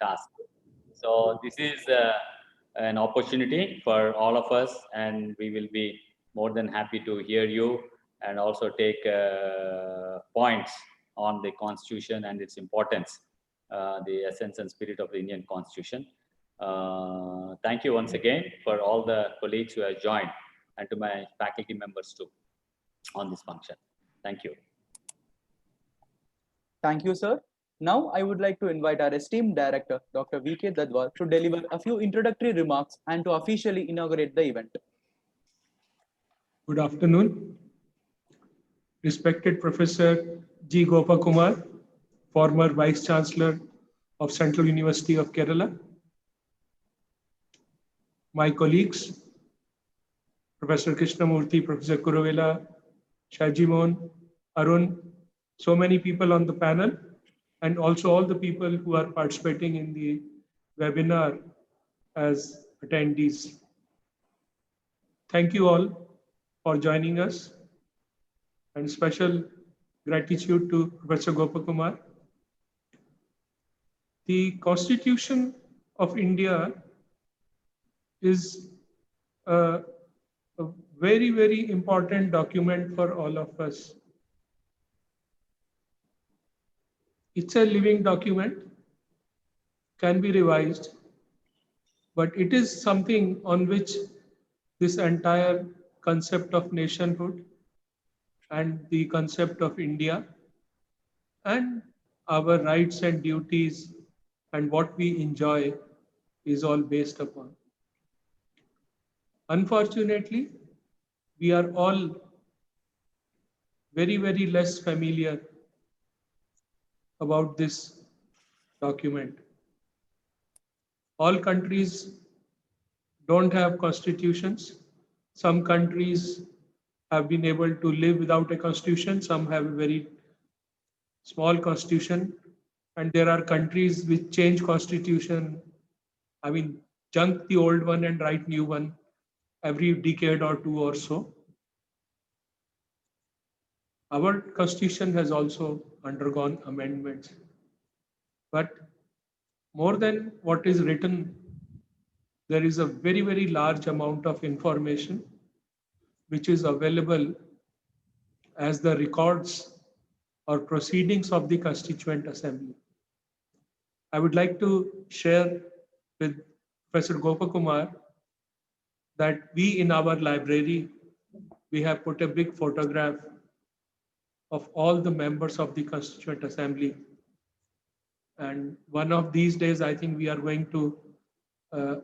task. So this is an opportunity for all of us, and we will be more than happy to hear you and also take points on the Constitution and its importance, the essence and spirit of the Indian Constitution. Thank you once again for all the colleagues who have joined, and to my faculty members too on this function. Thank you. Thank you, sir. Now, I would like to invite our esteemed director, Dr. V.K. Dadwal, to deliver a few introductory remarks and to officially inaugurate the event. Good afternoon. Respected Professor G. Gopakumar, former Vice Chancellor of Central University of Kerala. My colleagues, Professor Krishnamurthy, Professor Kuruvela, Shajimon, Arun, so many people on the panel, and also all the people who are participating in the webinar as attendees. Thank you all for joining us, and special gratitude to Professor Gopakumar. The Constitution of India is a very, very important document for all of us. It's a living document, can be revised, but it is something on which this entire concept of nationhood and the concept of India and our rights and duties and what we enjoy is all based upon. Unfortunately, we are all very, very less familiar about this document. All countries don't have constitutions. Some countries have been able to live without a constitution. Some have a very small constitution. And there are countries which change constitution, junk the old one and write new one every decade or two or so. Our constitution has also undergone amendments. But more than what is written, there is a very, very large amount of information which is available as the records or proceedings of the Constituent Assembly. I would like to share with Professor Gopakumar that we in our library, we have put a big photograph of all the members of the Constituent Assembly. And one of these days, I think we are going to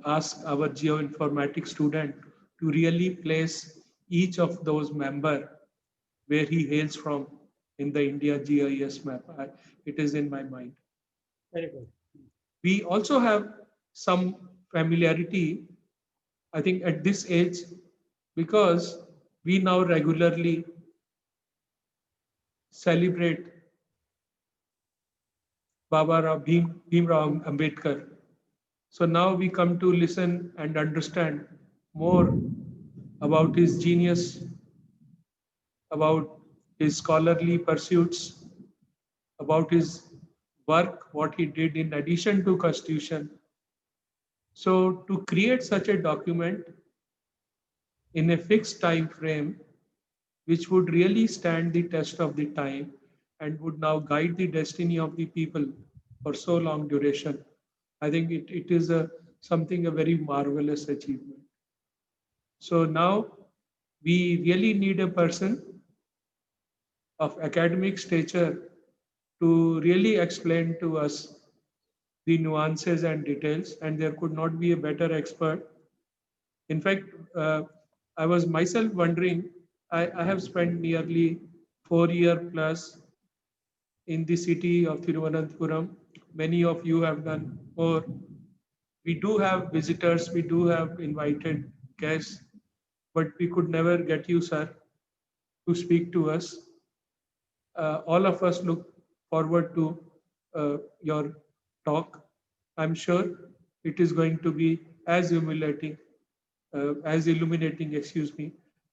ask our geoinformatics student to really place each of those members where he hails from in the India GIS map. It is in my mind. Very good. We also have some familiarity, I think, at this age, because we now regularly celebrate Bhimrao Ambedkar. So now we come to listen and understand more about his genius, about his scholarly pursuits, about his work, what he did in addition to Constitution. So to create such a document in a fixed time frame, which would really stand the test of the time and would now guide the destiny of the people for so long duration, I think it is something a very marvelous achievement. So now we really need a person of academic stature to really explain to us the nuances and details, and there could not be a better expert. In fact, I was myself wondering, I have spent nearly 4 years plus in the city of Thiruvananthapuram. Many of you have done more. We do have visitors, we do have invited guests, but we could never get you, sir, to speak to us. All of us look forward to your talk. I'm sure it is going to be as illuminating,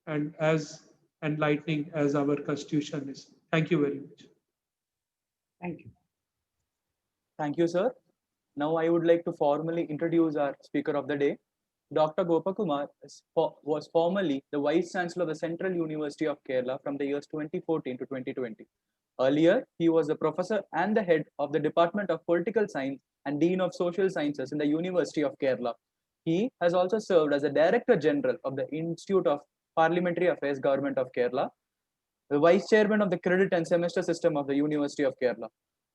and as enlightening as our Constitution is. Thank you very much. Thank you. Thank you, sir. Now I would like to formally introduce our speaker of the day. Dr. Gopakumar was formerly the Vice Chancellor of the Central University of Kerala from the years 2014 to 2020. Earlier, he was a professor and the head of the Department of Political Science and Dean of Social Sciences in the University of Kerala. He has also served as the Director General of the Institute of Parliamentary Affairs, Government of Kerala, the Vice Chairman of the Credit and Semester System of the University of Kerala.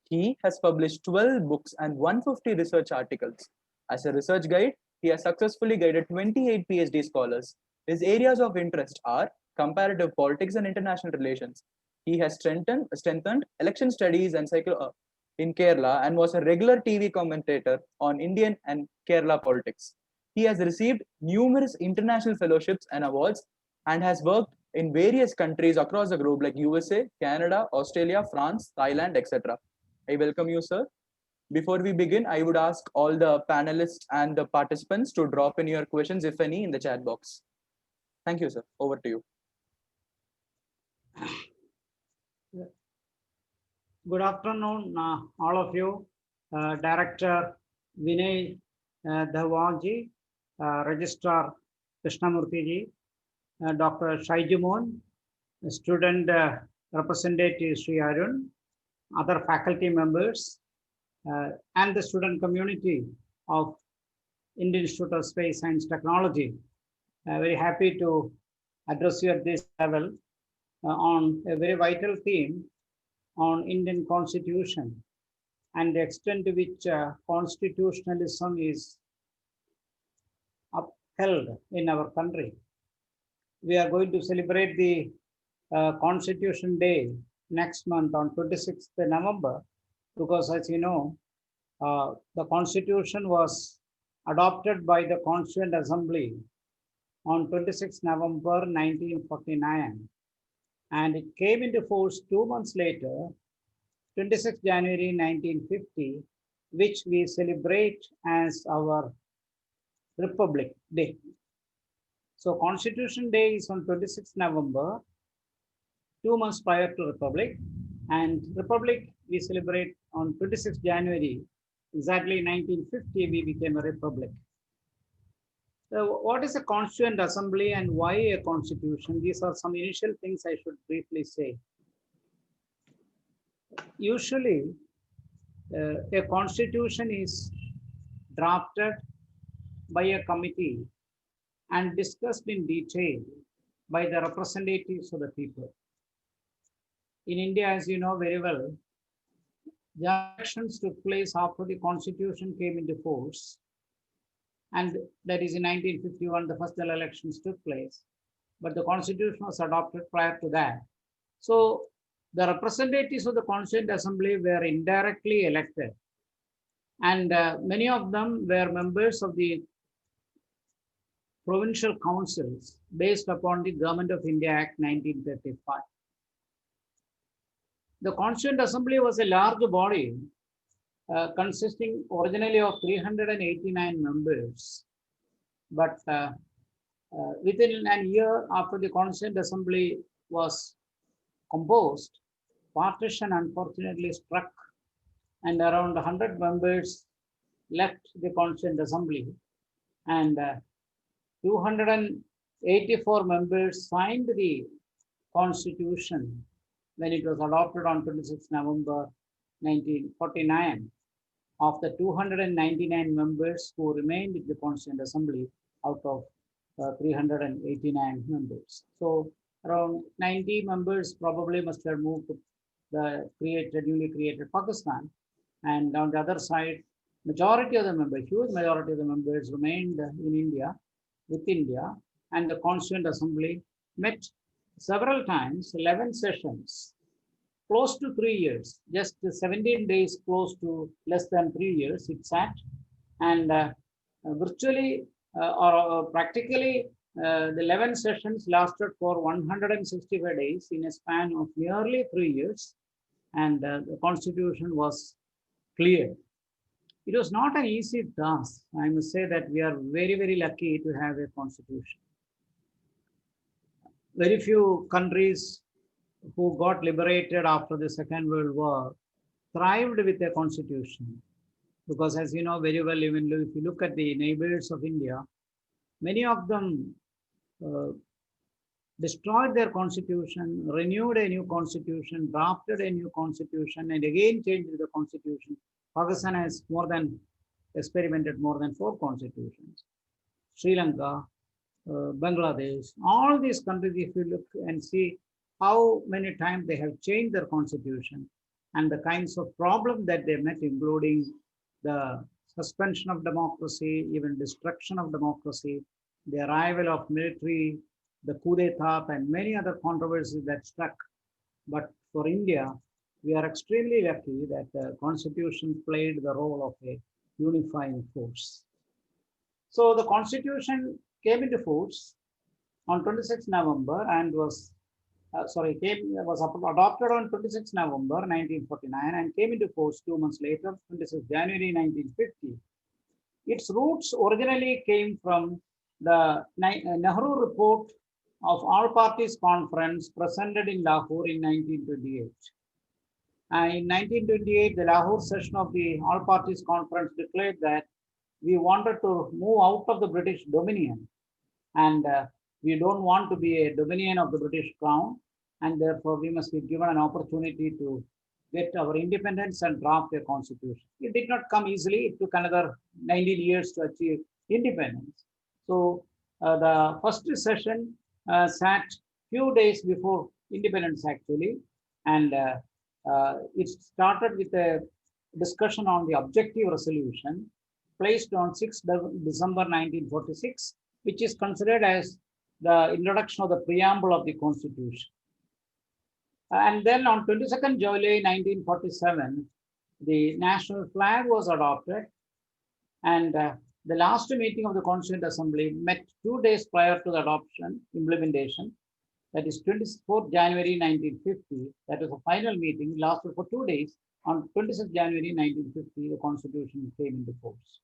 He has published 12 books and 150 research articles. As a research guide, he has successfully guided 28 PhD scholars. His areas of interest are comparative politics and international relations. He has strengthened election studies and in Kerala and was a regular TV commentator on Indian and Kerala politics. He has received numerous international fellowships and awards and has worked in various countries across the globe like USA, Canada, Australia, France, Thailand, etc. I welcome you, sir. Before we begin, I would ask all the panelists and the participants to drop in your questions, if any, in the chat box. Thank you, sir. Over to you. Good afternoon, all of you. Director Vinay Dhawalji, Registrar Krishnamurthy ji, Dr. Shaijumon, student representative Sri Arun, other faculty members, and the student community of Indian Institute of Space Science Technology. Very happy to address you at this level on a very vital theme on Indian Constitution and the extent to which constitutionalism is upheld in our country. We are going to celebrate the Constitution Day next month on 26th November, because as you know, the Constitution was adopted by the Constituent Assembly on 26th November 1949, and it came into force 2 months later, 26th January 1950, which we celebrate as our Republic Day. So Constitution Day is on 26th November, 2 months prior to Republic, and Republic we celebrate on 26th January, exactly 1950 we became a Republic. So what is a Constituent Assembly and why a Constitution? These are some initial things I should briefly say. Usually, a Constitution is drafted by a committee and discussed in detail by the representatives of the people. In India, as you know very well, the elections took place after the Constitution came into force. And that is in 1951, the first elections took place. But the Constitution was adopted prior to that. So the representatives of the Constituent Assembly were indirectly elected. And many of them were members of the provincial councils based upon the Government of India Act 1935. The Constituent Assembly was a large body consisting originally of 389 members. But within a year after the Constituent Assembly was composed, partition unfortunately struck and around 100 members left the Constituent Assembly, and 284 members signed the Constitution when it was adopted on 26 November 1949 of the 299 members who remained in the Constituent Assembly out of 389 members. So around 90 members probably must have moved to the newly created Pakistan. And on the other side, majority of the members, huge majority of the members remained in India, with India, and the Constituent Assembly met several times, 11 sessions, close to 3 years, just 17 days, close to less than 3 years it sat, and virtually or practically the 11 sessions lasted for 165 days in a span of nearly 3 years, and the Constitution was cleared. It was not an easy task. I must say that we are very, very lucky to have a Constitution. Very few countries who got liberated after the Second World War thrived with a Constitution. because as you know very well, even if you look at the neighbors of India, many of them uh, destroyed their constitution, renewed a new constitution, drafted a new constitution, and again changed the constitution. Pakistan has experimented more than 4 constitutions. Sri Lanka, Bangladesh, all these countries, if you look and see how many times they have changed their constitution and the kinds of problems that they met, including the suspension of democracy, even destruction of democracy, the arrival of military, the coup d'etat, and many other controversies that struck. But for India, we are extremely lucky that the constitution played the role of a unifying force. So the constitution came into force on 26 November and was adopted on 26 November 1949 and came into force 2 months later, 26 January 1950. Its roots originally came from the Nehru Report of All Parties Conference presented in Lahore in 1928. In 1928, the Lahore session of the All Parties Conference declared that we wanted to move out of the British Dominion, and we don't want to be a dominion of the British Crown, and therefore we must be given an opportunity to get our independence and draft a constitution. It did not come easily. It took another 19 years to achieve independence. So the first session sat few days before independence actually, and it started with a discussion on the objective resolution placed on 6th December 1946, which is considered as the introduction of the preamble of the Constitution. And then on 22nd July 1947, the national flag was adopted, and the last meeting of the Constituent Assembly met 2 days prior to the adoption, implementation, that is 24th January 1950. That was a final meeting, lasted for 2 days. On 26th January 1950, the Constitution came into force.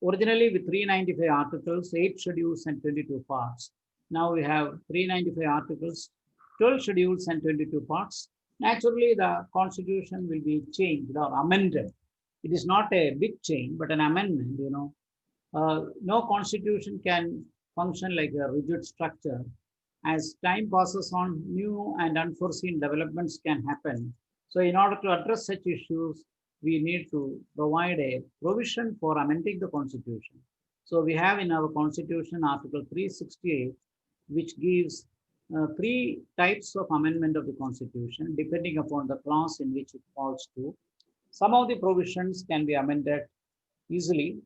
Originally with 395 articles, 8 schedules and 22 parts. Now we have 395 articles, 12 schedules and 22 parts. Naturally, the Constitution will be changed or amended. It is not a big change, but an amendment, you know. No constitution can function like a rigid structure. As time passes on, new and unforeseen developments can happen. So in order to address such issues, we need to provide a provision for amending the Constitution. So we have in our Constitution Article 368, which gives 3 types of amendment of the Constitution, depending upon the clause in which it falls to. Some of the provisions can be amended easily,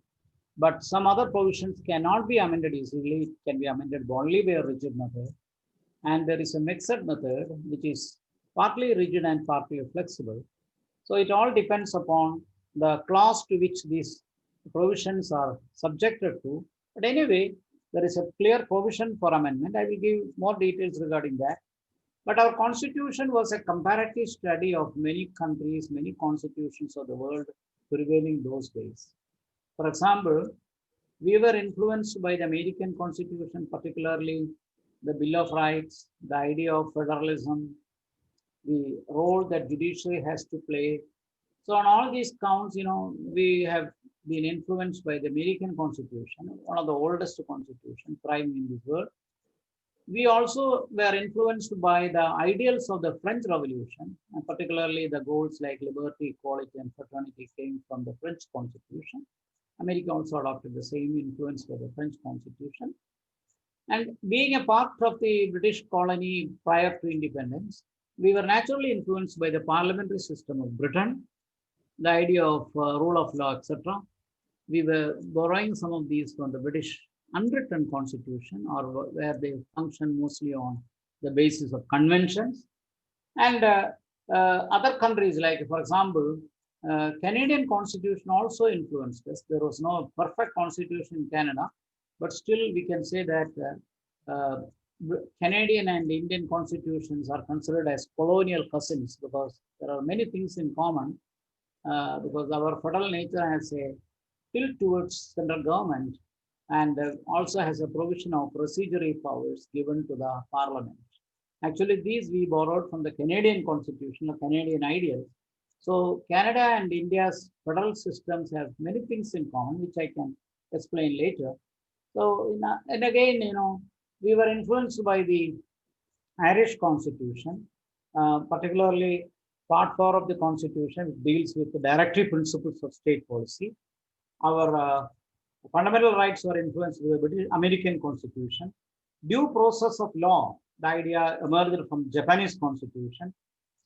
but some other provisions cannot be amended easily. It can be amended only by a rigid method. And there is a mixed method, which is partly rigid and partly flexible. So it all depends upon the clause to which these provisions are subjected to. But anyway, there is a clear provision for amendment. I will give more details regarding that. But our Constitution was a comparative study of many countries, many constitutions of the world prevailing those days. For example, we were influenced by the American Constitution, particularly the Bill of Rights, the idea of federalism, the role that judiciary has to play. So on all these counts, you know, we have been influenced by the American Constitution, one of the oldest constitutions thriving in this world. We also were influenced by the ideals of the French Revolution, and particularly the goals like liberty, equality, and fraternity came from the French Constitution. America also adopted the same influence by the French Constitution. And being a part of the British colony prior to independence, we were naturally influenced by the parliamentary system of Britain, the idea of rule of law, etc. We were borrowing some of these from the British unwritten constitution, or where they function mostly on the basis of conventions. And other countries, like, for example, Canadian constitution also influenced us. There was no perfect constitution in Canada, but still we can say that Canadian and Indian constitutions are considered as colonial cousins, because there are many things in common, because our federal nature has a tilt towards central government, and also has a provision of procedural powers given to the parliament. Actually, these we borrowed from the Canadian constitution, the Canadian ideals. So Canada and India's federal systems have many things in common, which I can explain later. So, and again, we were influenced by the Irish Constitution, particularly Part 4 of the Constitution, which deals with the directive principles of state policy. Our fundamental rights were influenced by the British American Constitution. Due process of law, the idea emerged from Japanese Constitution.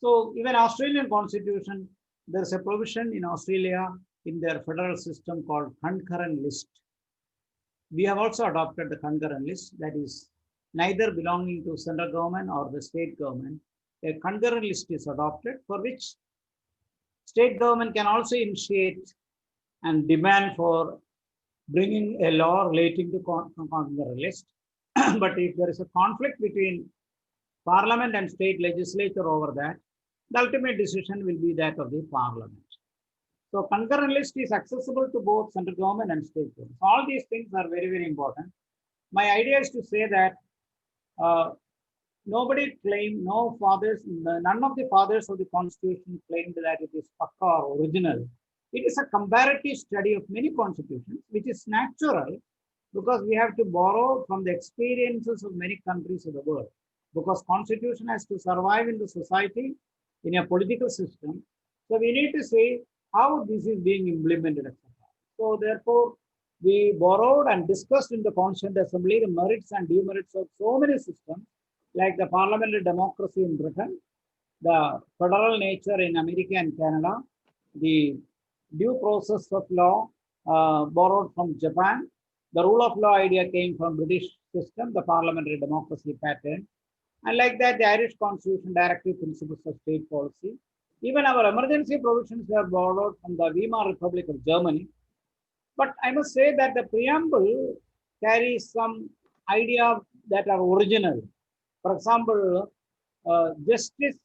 So even Australian Constitution, there's a provision in Australia in their federal system called concurrent list. We have also adopted the concurrent list, that is neither belonging to central government or the state government. A concurrent list is adopted for which state government can also initiate and demand for bringing a law relating to concurrent list. But if there is a conflict between parliament and state legislature over that, the ultimate decision will be that of the parliament. So concurrent list is accessible to both central government and state government. So all these things are very, very important. My idea is to say that nobody claimed, none of the fathers of the Constitution claimed that it is pakka or original. It is a comparative study of many constitutions, which is natural because we have to borrow from the experiences of many countries of the world. Because constitution has to survive in the society, in a political system. So we need to say how this is being implemented, etc. So therefore, we borrowed and discussed in the Constituent Assembly the merits and demerits of so many systems, like the parliamentary democracy in Britain, the federal nature in America and Canada, the due process of law borrowed from Japan, the rule of law idea came from British system, the parliamentary democracy pattern, and like that, the Irish Constitution, directive principles of state policy. Even our emergency provisions were borrowed from the Weimar Republic of Germany. But I must say that the preamble carries some idea that are original. For example, justice,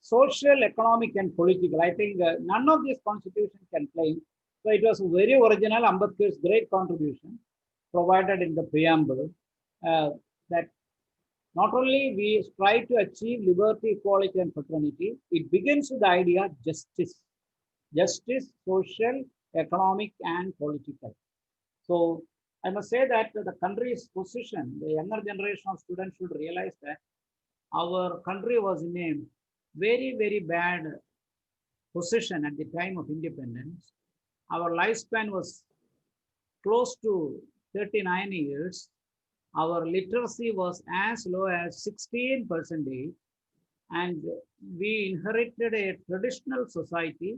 social, economic, and political. I think none of these constitutions can claim. So it was very original, Ambedkar's great contribution provided in the preamble that not only we strive to achieve liberty, equality, and fraternity, it begins with the idea justice. Justice, social, economic, and political. So I must say that the country's position, the younger generation of students should realize that our country was in a very, very bad position at the time of independence. Our lifespan was close to 39 years. Our literacy was as low as 16%, and we inherited a traditional society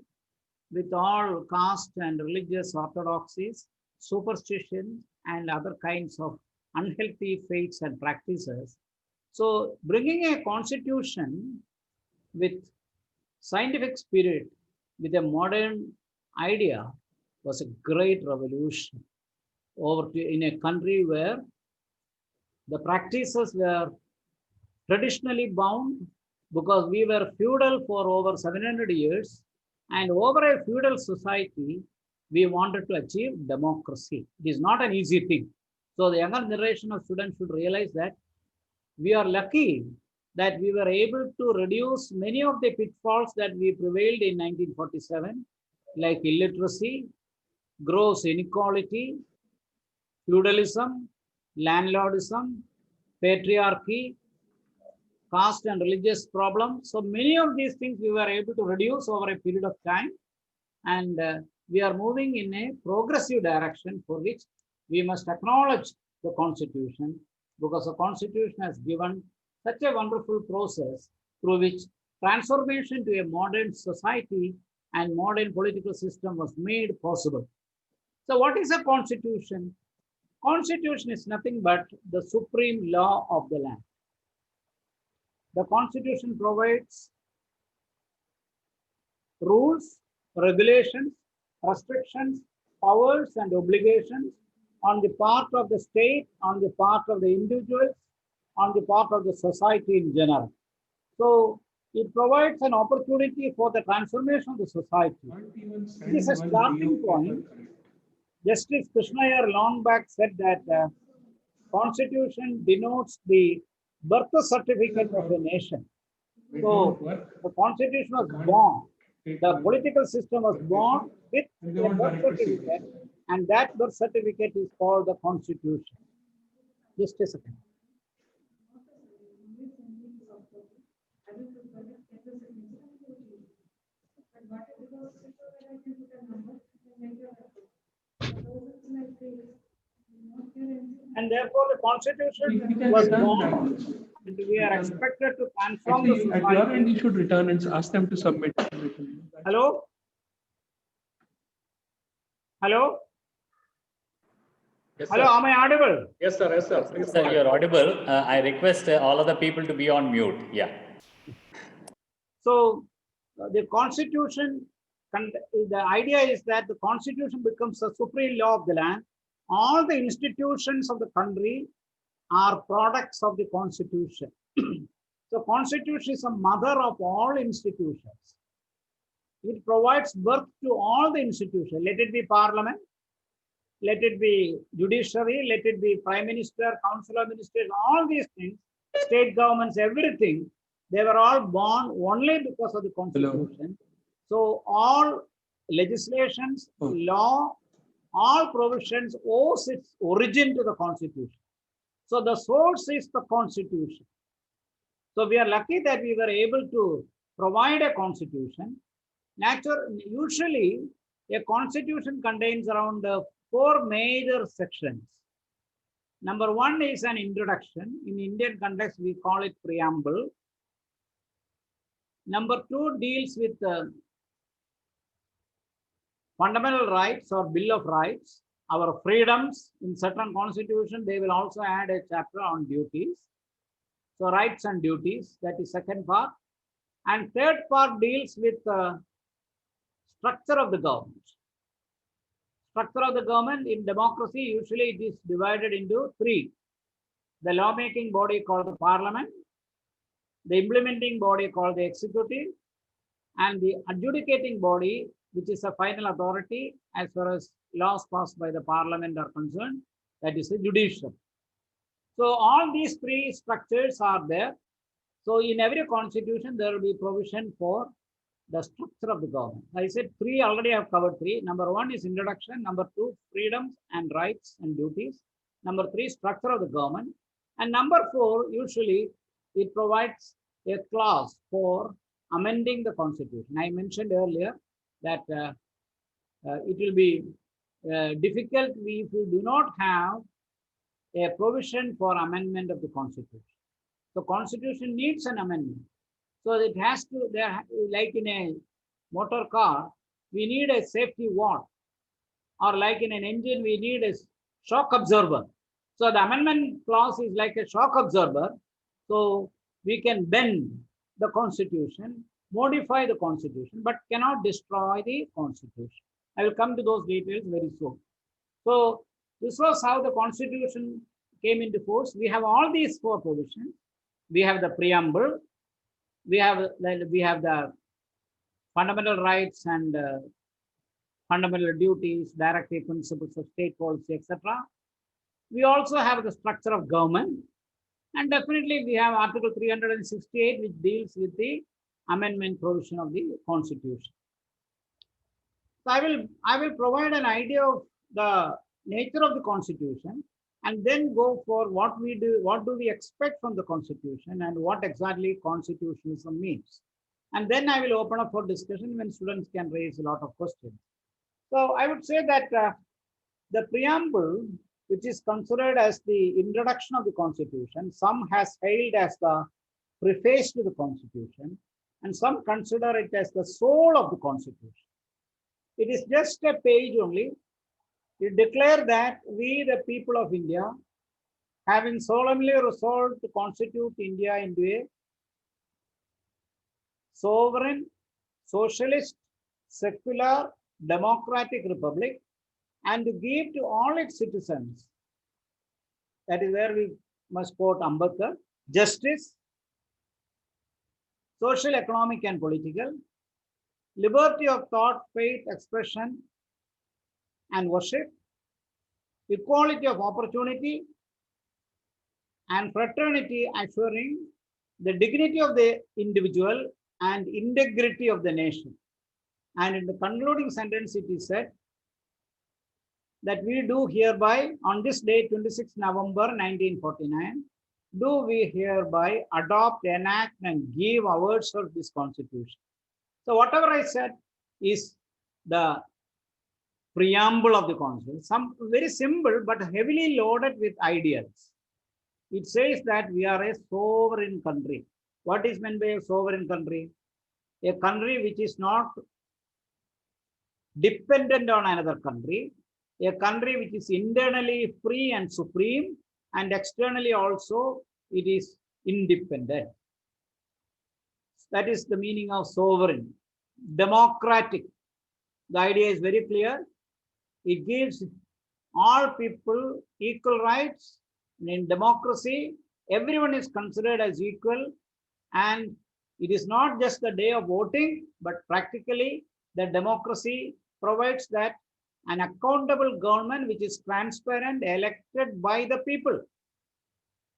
with all caste and religious orthodoxies, superstition, and other kinds of unhealthy faiths and practices. So bringing a constitution with scientific spirit, with a modern idea, was a great revolution in a country where the practices were traditionally bound because we were feudal for over 700 years, and over a feudal society, we wanted to achieve democracy. It is not an easy thing. So the younger generation of students should realize that we are lucky that we were able to reduce many of the pitfalls that we prevailed in 1947, like illiteracy, gross inequality, feudalism, landlordism, patriarchy, caste and religious problems. So many of these things we were able to reduce over a period of time, and we are moving in a progressive direction for which we must acknowledge the Constitution, because the Constitution has given such a wonderful process through which transformation to a modern society and modern political system was made possible. So what is a Constitution? Constitution is nothing but the supreme law of the land. The Constitution provides rules, regulations, restrictions, powers, and obligations on the part of the state, on the part of the individuals, on the part of the society in general. So it provides an opportunity for the transformation of the society. It is a starting point. Justice Krishna Iyer long back said that Constitution denotes the birth certificate of a nation. So the Constitution was born The political system was born with And they a want birth direct to certificate, and that birth certificate is called the Constitution. Just a second. And therefore, the Constitution We can was return born, that. and we are expected to transform the Actually, at your end, society. you should return and ask them to submit. Hello? Hello? Yes, Hello, sir. am I audible? Yes, sir. Yes, sir. Please, sir, you're audible. I request all of the people to be on mute. Yeah. So the Constitution, the idea is that the Constitution becomes the supreme law of the land. All the institutions of the country are products of the Constitution. So Constitution is a mother of all institutions. It provides birth to all the institutions. Let it be parliament, let it be judiciary, let it be prime minister, council of ministers, all these things, state governments, everything, they were all born only because of the Constitution. So all legislations, law, all provisions owes its origin to the Constitution. So the source is the Constitution. So we are lucky that we were able to provide a Constitution. Usually, a Constitution contains around 4 major sections. Number 1 is an introduction. In Indian context, we call it preamble. Number 2 deals with fundamental rights or Bill of Rights, our freedoms. In certain constitution, they will also add a chapter on duties. So rights and duties, that is second part. And third part deals with structure of the government. Structure of the government in democracy, usually it is divided into 3. The lawmaking body called the parliament, the implementing body called the executive, and the adjudicating body, which is a final authority as far as laws passed by the parliament are concerned, that is the judicial. So all these 3 structures are there. So in every constitution, there will be provision for the structure of the government. I said 3, already I have covered 3. Number 1 is introduction. Number 2, freedoms and rights and duties. Number 3, structure of the government. And number 4, usually it provides a clause for amending the constitution. I mentioned earlier that it will be difficult if we do not have a provision for amendment of the constitution. The constitution needs an amendment. So it has to, like in a motor car, we need a safety valve, or like in an engine, we need a shock absorber. So the amendment clause is like a shock absorber. So we can bend the constitution, modify the constitution, but cannot destroy the constitution. I will come to those details very soon. So this was how the constitution came into force. We have all these 4 provisions. We have the preamble. We have the fundamental rights and fundamental duties, directive principles of state policy, etc. We also have the structure of government. And definitely we have Article 368, which deals with the amendment provision of the Constitution. So I will provide an idea of the nature of the Constitution, and then go for what do we expect from the Constitution, and what exactly constitutionalism means. And then I will open up for discussion when students can raise a lot of questions. So I would say that the preamble, which is considered as the introduction of the Constitution, some has hailed as the preface to the Constitution, and some consider it as the soul of the Constitution. It is just a page only. It declares that we, the people of India, having solemnly resolved to constitute India into a sovereign, socialist, secular, democratic republic, and to give to all its citizens, that is where we must quote Ambedkar, justice, social, economic, and political, liberty of thought, faith, expression, and worship, equality of opportunity, and fraternity, assuring the dignity of the individual and integrity of the nation. And in the concluding sentence, it is said that we do hereby, on this day, 26 November 1949, do we hereby adopt, enact, and give awards for this constitution. So whatever I said is the preamble of the constitution, some very simple but heavily loaded with ideals. It says that we are a sovereign country. What is meant by a sovereign country? A country which is not dependent on another country, a country which is internally free and supreme, and externally also it is independent. That is the meaning of sovereign. Democratic. The idea is very clear. It gives all people equal rights. In democracy, everyone is considered as equal, and it is not just the day of voting, but practically the democracy provides that an accountable government which is transparent, elected by the people,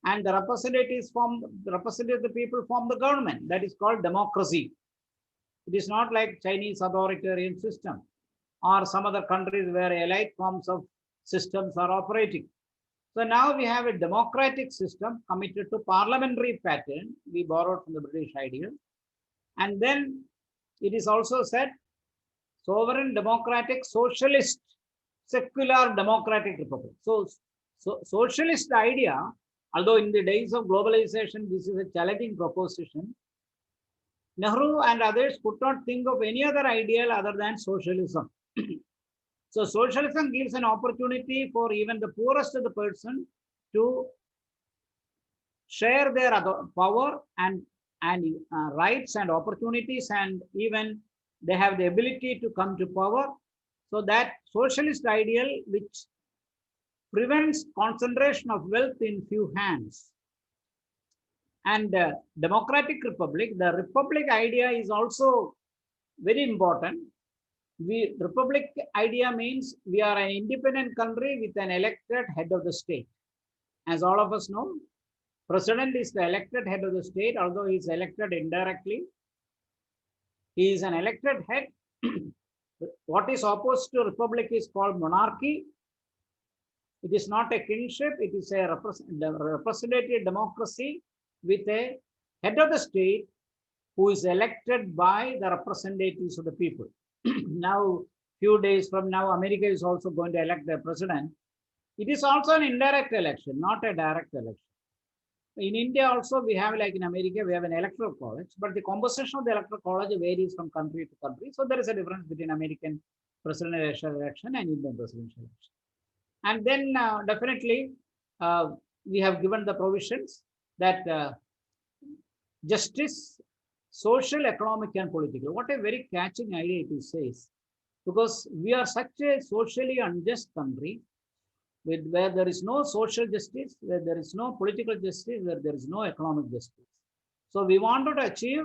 and the representatives representative the people form the government. That is called democracy. It is not like Chinese authoritarian system or some other countries where elite forms of systems are operating. So now we have a democratic system committed to parliamentary pattern. We borrowed from the British ideal. And then it is also said sovereign, democratic, socialist, secular, democratic republic. So socialist idea, although in the days of globalization, this is a challenging proposition, Nehru and others could not think of any other ideal other than socialism. So socialism gives an opportunity for even the poorest of the person to share their power and rights and opportunities, and even they have the ability to come to power. So that socialist ideal which prevents concentration of wealth in few hands. And democratic republic, the republic idea is also very important. Republic idea means we are an independent country with an elected head of the state. As all of us know, president is the elected head of the state, although he is elected indirectly. He is an elected head. What is opposed to republic is called monarchy. It is not a kingship, it is a representative democracy with a head of the state who is elected by the representatives of the people. Now, few days from now, America is also going to elect their president. It is also an indirect election, not a direct election. In India also, we have, like in America, we have an electoral college, but the composition of the electoral college varies from country to country. So there is a difference between American presidential election and Indian presidential election. And then definitely, we have given the provisions that justice, social, economic, and political. What a very catching idea it says, because we are such a socially unjust country where there is no social justice, where there is no political justice, where there is no economic justice. So we wanted to achieve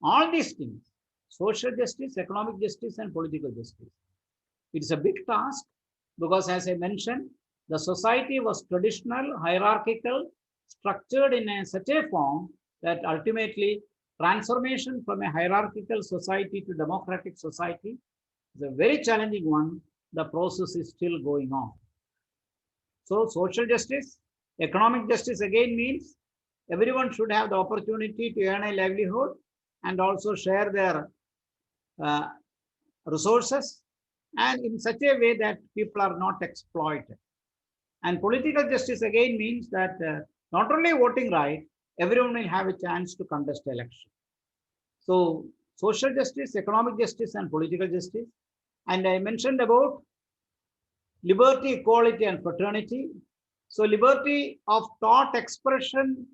all these things: social justice, economic justice, and political justice. It's a big task because, as I mentioned, the society was traditional, hierarchical, structured in such a form that ultimately transformation from a hierarchical society to democratic society is a very challenging one. The process is still going on. So social justice, economic justice again means everyone should have the opportunity to earn a livelihood and also share their resources, and in such a way that people are not exploited. And political justice again means that not only voting right, everyone will have a chance to contest election. So social justice, economic justice, and political justice. And I mentioned about liberty, equality, and fraternity. So liberty of thought, expression,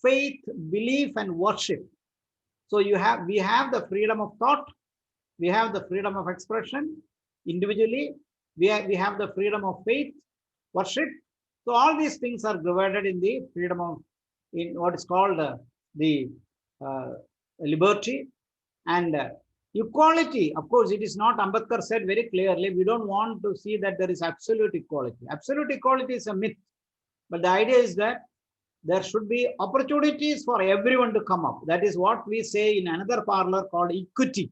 faith, belief, and worship. So we have the freedom of thought, we have the freedom of expression individually, we have the freedom of faith, worship. So all these things are divided in the freedom of, in what is called the liberty. And equality, of course, it is not, Ambedkar said very clearly, we don't want to see that there is absolute equality. Absolute equality is a myth. But the idea is that there should be opportunities for everyone to come up. That is what we say in another parlor called equity.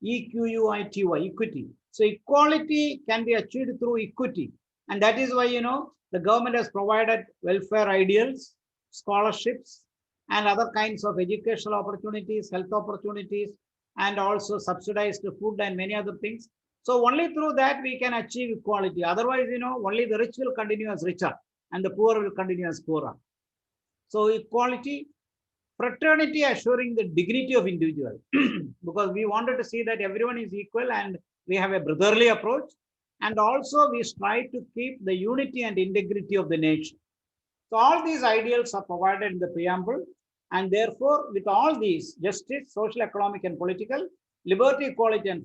EQUITY, equity. So equality can be achieved through equity. And that is why, the government has provided welfare ideals, scholarships, and other kinds of educational opportunities, health opportunities, and also subsidized food and many other things. So only through that we can achieve equality. Otherwise, only the rich will continue as richer and the poor will continue as poorer. So equality, fraternity, assuring the dignity of individual, because we wanted to see that everyone is equal and we have a brotherly approach. And also we strive to keep the unity and integrity of the nation. So all these ideals are provided in the preamble. And therefore, with all these, justice, social, economic, and political, liberty, equality, and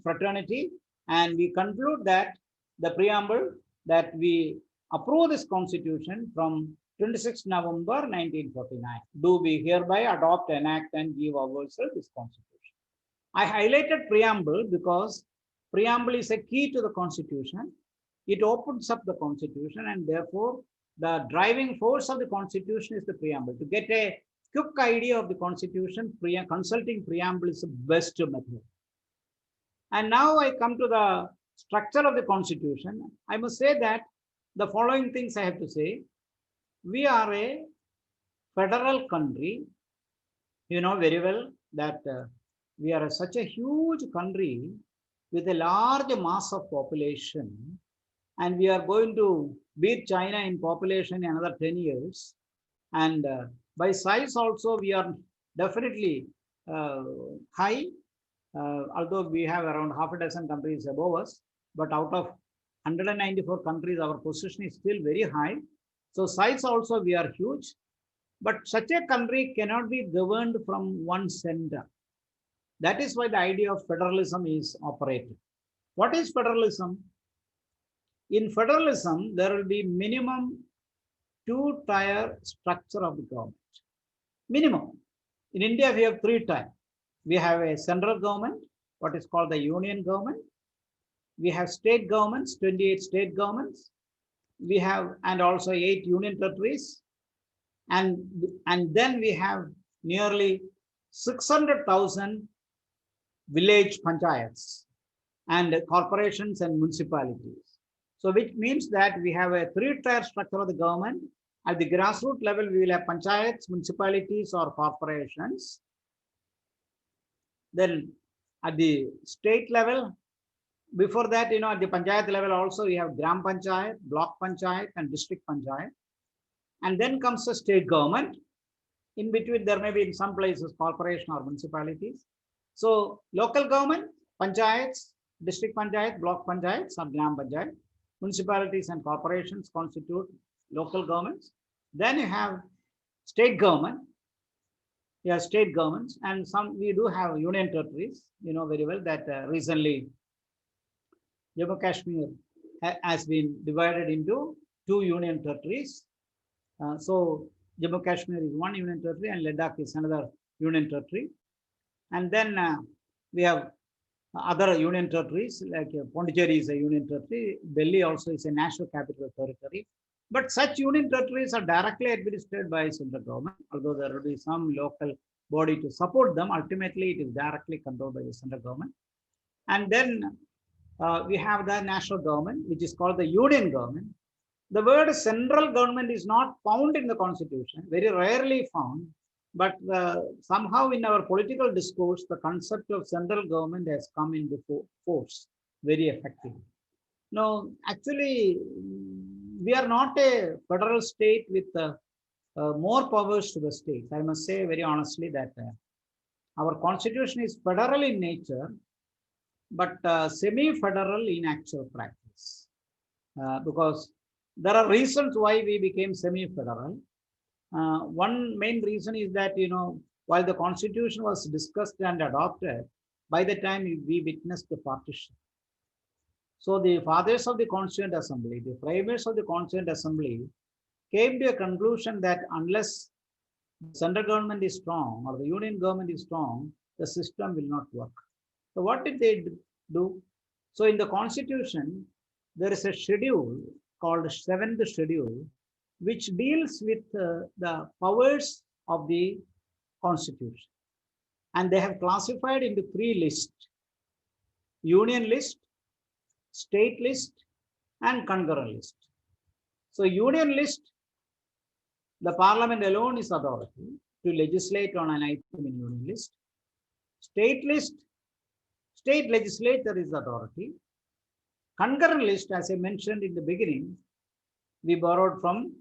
fraternity, and we conclude that the preamble that we approve this constitution from 26 November 1949. Do we hereby adopt, enact, and give ourselves this constitution? I highlighted preamble because preamble is a key to the constitution. It opens up the constitution, and therefore the driving force of the constitution is the preamble. To get a quick idea of the constitution, consulting preamble is the best method. And now I come to the structure of the constitution. I must say that the following things I have to say. We are a federal country. You know very well that we are such a huge country with a large mass of population, and we are going to beat China in population in another 10 years. And by size also, we are definitely high, although we have around half a dozen countries above us, but out of 194 countries, our position is still very high. So size also, we are huge, but such a country cannot be governed from one center. That is why the idea of federalism is operated. What is federalism? In federalism, there will be minimum two-tier structure of the government. Minimum. In India, we have 3 tiers. We have a central government, what is called the union government. We have state governments, 28 state governments. We have, and also 8 union territories. And then we have nearly 600,000 village panchayats and corporations and municipalities. So which means that we have a 3-tier structure of the government. At the grassroots level, we will have panchayats, municipalities, or corporations. Then at the state level, before that, at the panchayat level also, we have gram panchayat, block panchayat, and district panchayat. And then comes the state government. In between, there may be in some places corporation or municipalities. So local government, panchayats, district panchayat, block panchayats, or gram panchayat. Municipalities and corporations constitute local governments. Then you have state government. You have state governments, and we do have union territories. You know very well that recently Jammu Kashmir has been divided into 2 union territories. So Jammu Kashmir is 1 union territory and Ladakh is another union territory. And then we have other union territories, like Pondicherry is a union territory. Delhi also is a national capital territory. But such union territories are directly administered by central government, although there will be some local body to support them. Ultimately, it is directly controlled by the central government. And then we have the national government, which is called the union government. The word central government is not found in the constitution, very rarely found. But somehow in our political discourse, the concept of central government has come into force very effectively. No, actually, we are not a federal state with more powers to the states. I must say very honestly that our constitution is federal in nature, but semi-federal in actual practice. Because there are reasons why we became semi-federal. One main reason is that, while the constitution was discussed and adopted, by the time we witnessed the partition. So the fathers of the Constituent Assembly, the framers of the Constituent Assembly came to a conclusion that unless the central government is strong or the union government is strong, the system will not work. So what did they do? So in the Constitution, there is a schedule called 7th schedule, which deals with the powers of the Constitution. And they have classified into 3 lists. union list, state list, and concurrent list. So union list, the parliament alone is authority to legislate on an item in union list. State list, state legislature is authority. Concurrent list, as I mentioned in the beginning, we borrowed from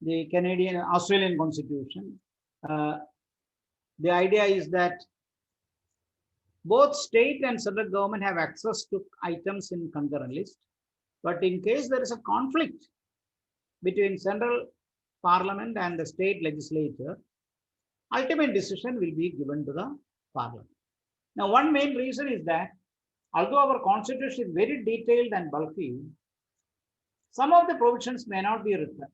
the Canadian, Australian Constitution. The idea is that both state and central government have access to items in concurrent list. But in case there is a conflict between central parliament and the state legislature, ultimate decision will be given to the parliament. Now, one main reason is that although our constitution is very detailed and bulky, some of the provisions may not be written.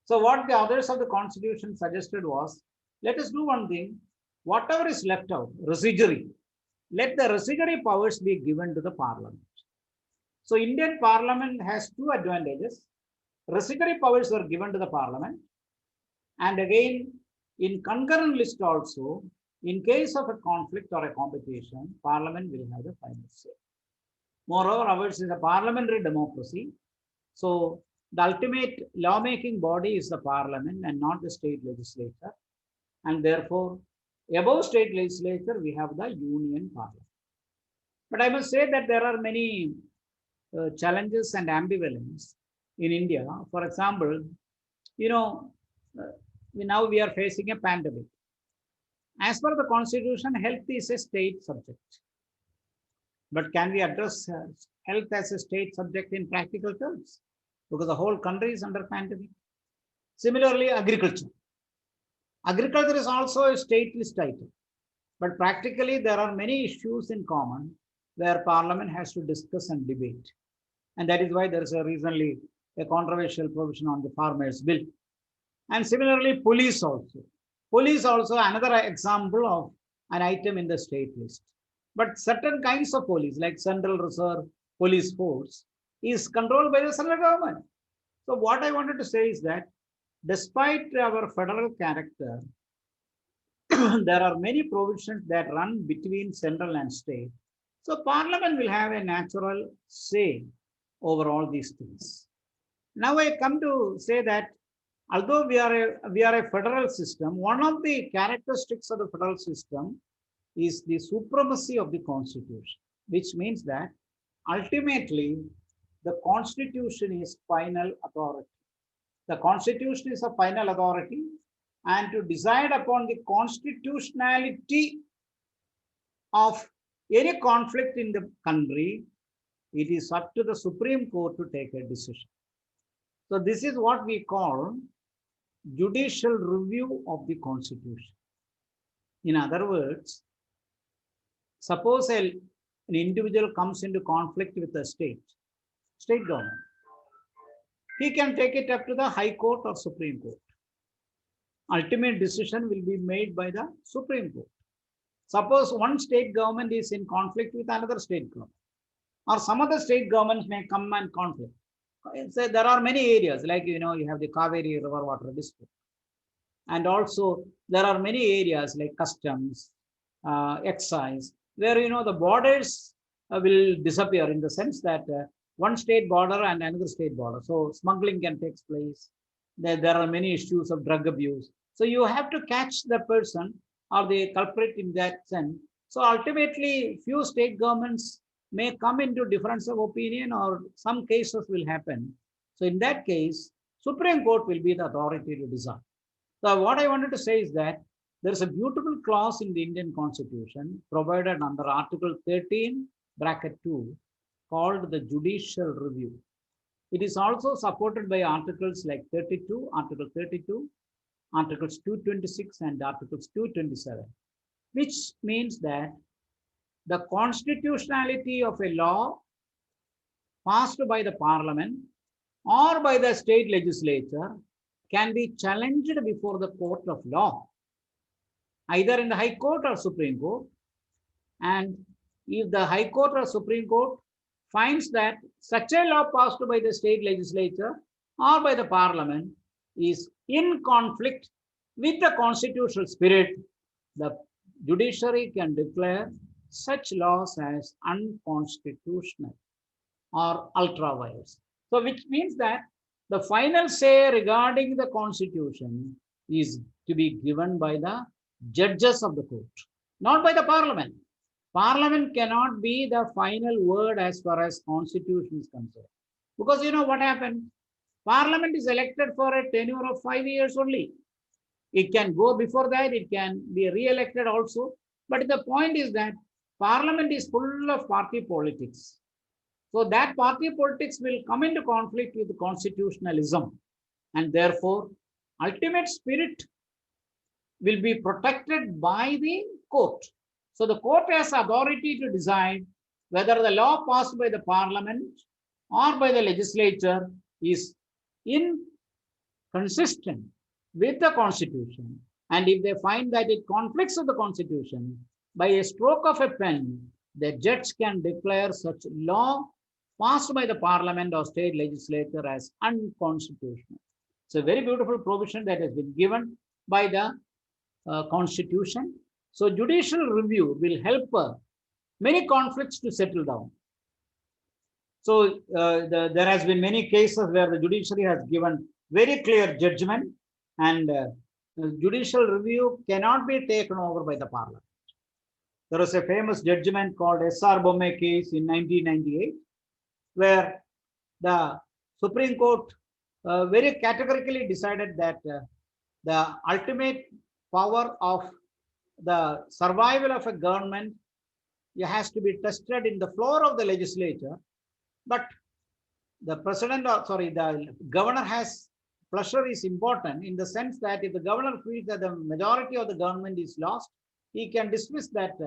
So what the authors of the constitution suggested was, let us do one thing, whatever is left out, residuary, let the residuary powers be given to the parliament. So Indian parliament has two advantages. Residuary powers were given to the parliament. And again, in concurrent list also, in case of a conflict or a competition, parliament will have the final say. Moreover, ours is a parliamentary democracy. So the ultimate lawmaking body is the parliament and not the state legislature. And therefore, above state legislature, we have the union parliament. But I must say that there are many challenges and ambivalence in India. For example, now we are facing a pandemic. As per the constitution, health is a state subject. But can we address health as a state subject in practical terms? Because the whole country is under pandemic. Similarly, agriculture. Agriculture is also a state list item. But practically, there are many issues in common where parliament has to discuss and debate. And that is why there is recently a controversial provision on the farmers' bill. And similarly, police also. Police also another example of an item in the state list. But certain kinds of police, like Central Reserve Police Force, is controlled by the central government. So what I wanted to say is that despite our federal character, there are many provisions that run between central and state. So parliament will have a natural say over all these things. Now I come to say that although we are a federal system, one of the characteristics of the federal system is the supremacy of the constitution, which means that ultimately the constitution is final authority. The constitution is a final authority, and to decide upon the constitutionality of any conflict in the country, it is up to the Supreme Court to take a decision. So this is what we call judicial review of the constitution. In other words, suppose an individual comes into conflict with the state government. He can take it up to the High Court or Supreme Court. Ultimate decision will be made by the Supreme Court. Suppose one state government is in conflict with another state government, or some other state governments may come and conflict. So there are many areas, like you have the Kaveri River Water District. And also there are many areas like customs, excise, where the borders will disappear in the sense that one state border and another state border. So smuggling can take place. There are many issues of drug abuse. So you have to catch the person or the culprit in that sense. So ultimately, few state governments may come into difference of opinion, or some cases will happen. So in that case, Supreme Court will be the authority to decide. So what I wanted to say is that there is a beautiful clause in the Indian Constitution provided under Article 13(2) called the judicial review. It is also supported by articles like 32, Article 32, Articles 226 and Articles 227, which means that the constitutionality of a law passed by the parliament or by the state legislature can be challenged before the court of law, either in the High Court or Supreme Court. And if the High Court or Supreme Court finds that such a law passed by the state legislature or by the parliament is in conflict with the constitutional spirit, the judiciary can declare such laws as unconstitutional or ultra vires. So which means that the final say regarding the constitution is to be given by the judges of the court, not by the parliament. Parliament cannot be the final word as far as constitution is concerned. Because you know what happened? Parliament is elected for a tenure of 5 years only. It can go before that, it can be re-elected also. But the point is that Parliament is full of party politics. So that party politics will come into conflict with constitutionalism. And therefore, ultimate spirit will be protected by the court. So the court has authority to decide whether the law passed by the parliament or by the legislature is inconsistent with the constitution. And if they find that it conflicts with the constitution, by a stroke of a pen, the judge can declare such law passed by the parliament or state legislature as unconstitutional. It's a very beautiful provision that has been given by the constitution. So judicial review will help many conflicts to settle down. So there has been many cases where the judiciary has given very clear judgment, and judicial review cannot be taken over by the parliament. There was a famous judgment called S.R. Bomme case in 1998, where the Supreme Court very categorically decided that the ultimate power of the survival of a government has to be tested in the floor of the legislature, but the the governor has pleasure is important in the sense that if the governor feels that the majority of the government is lost, he can dismiss that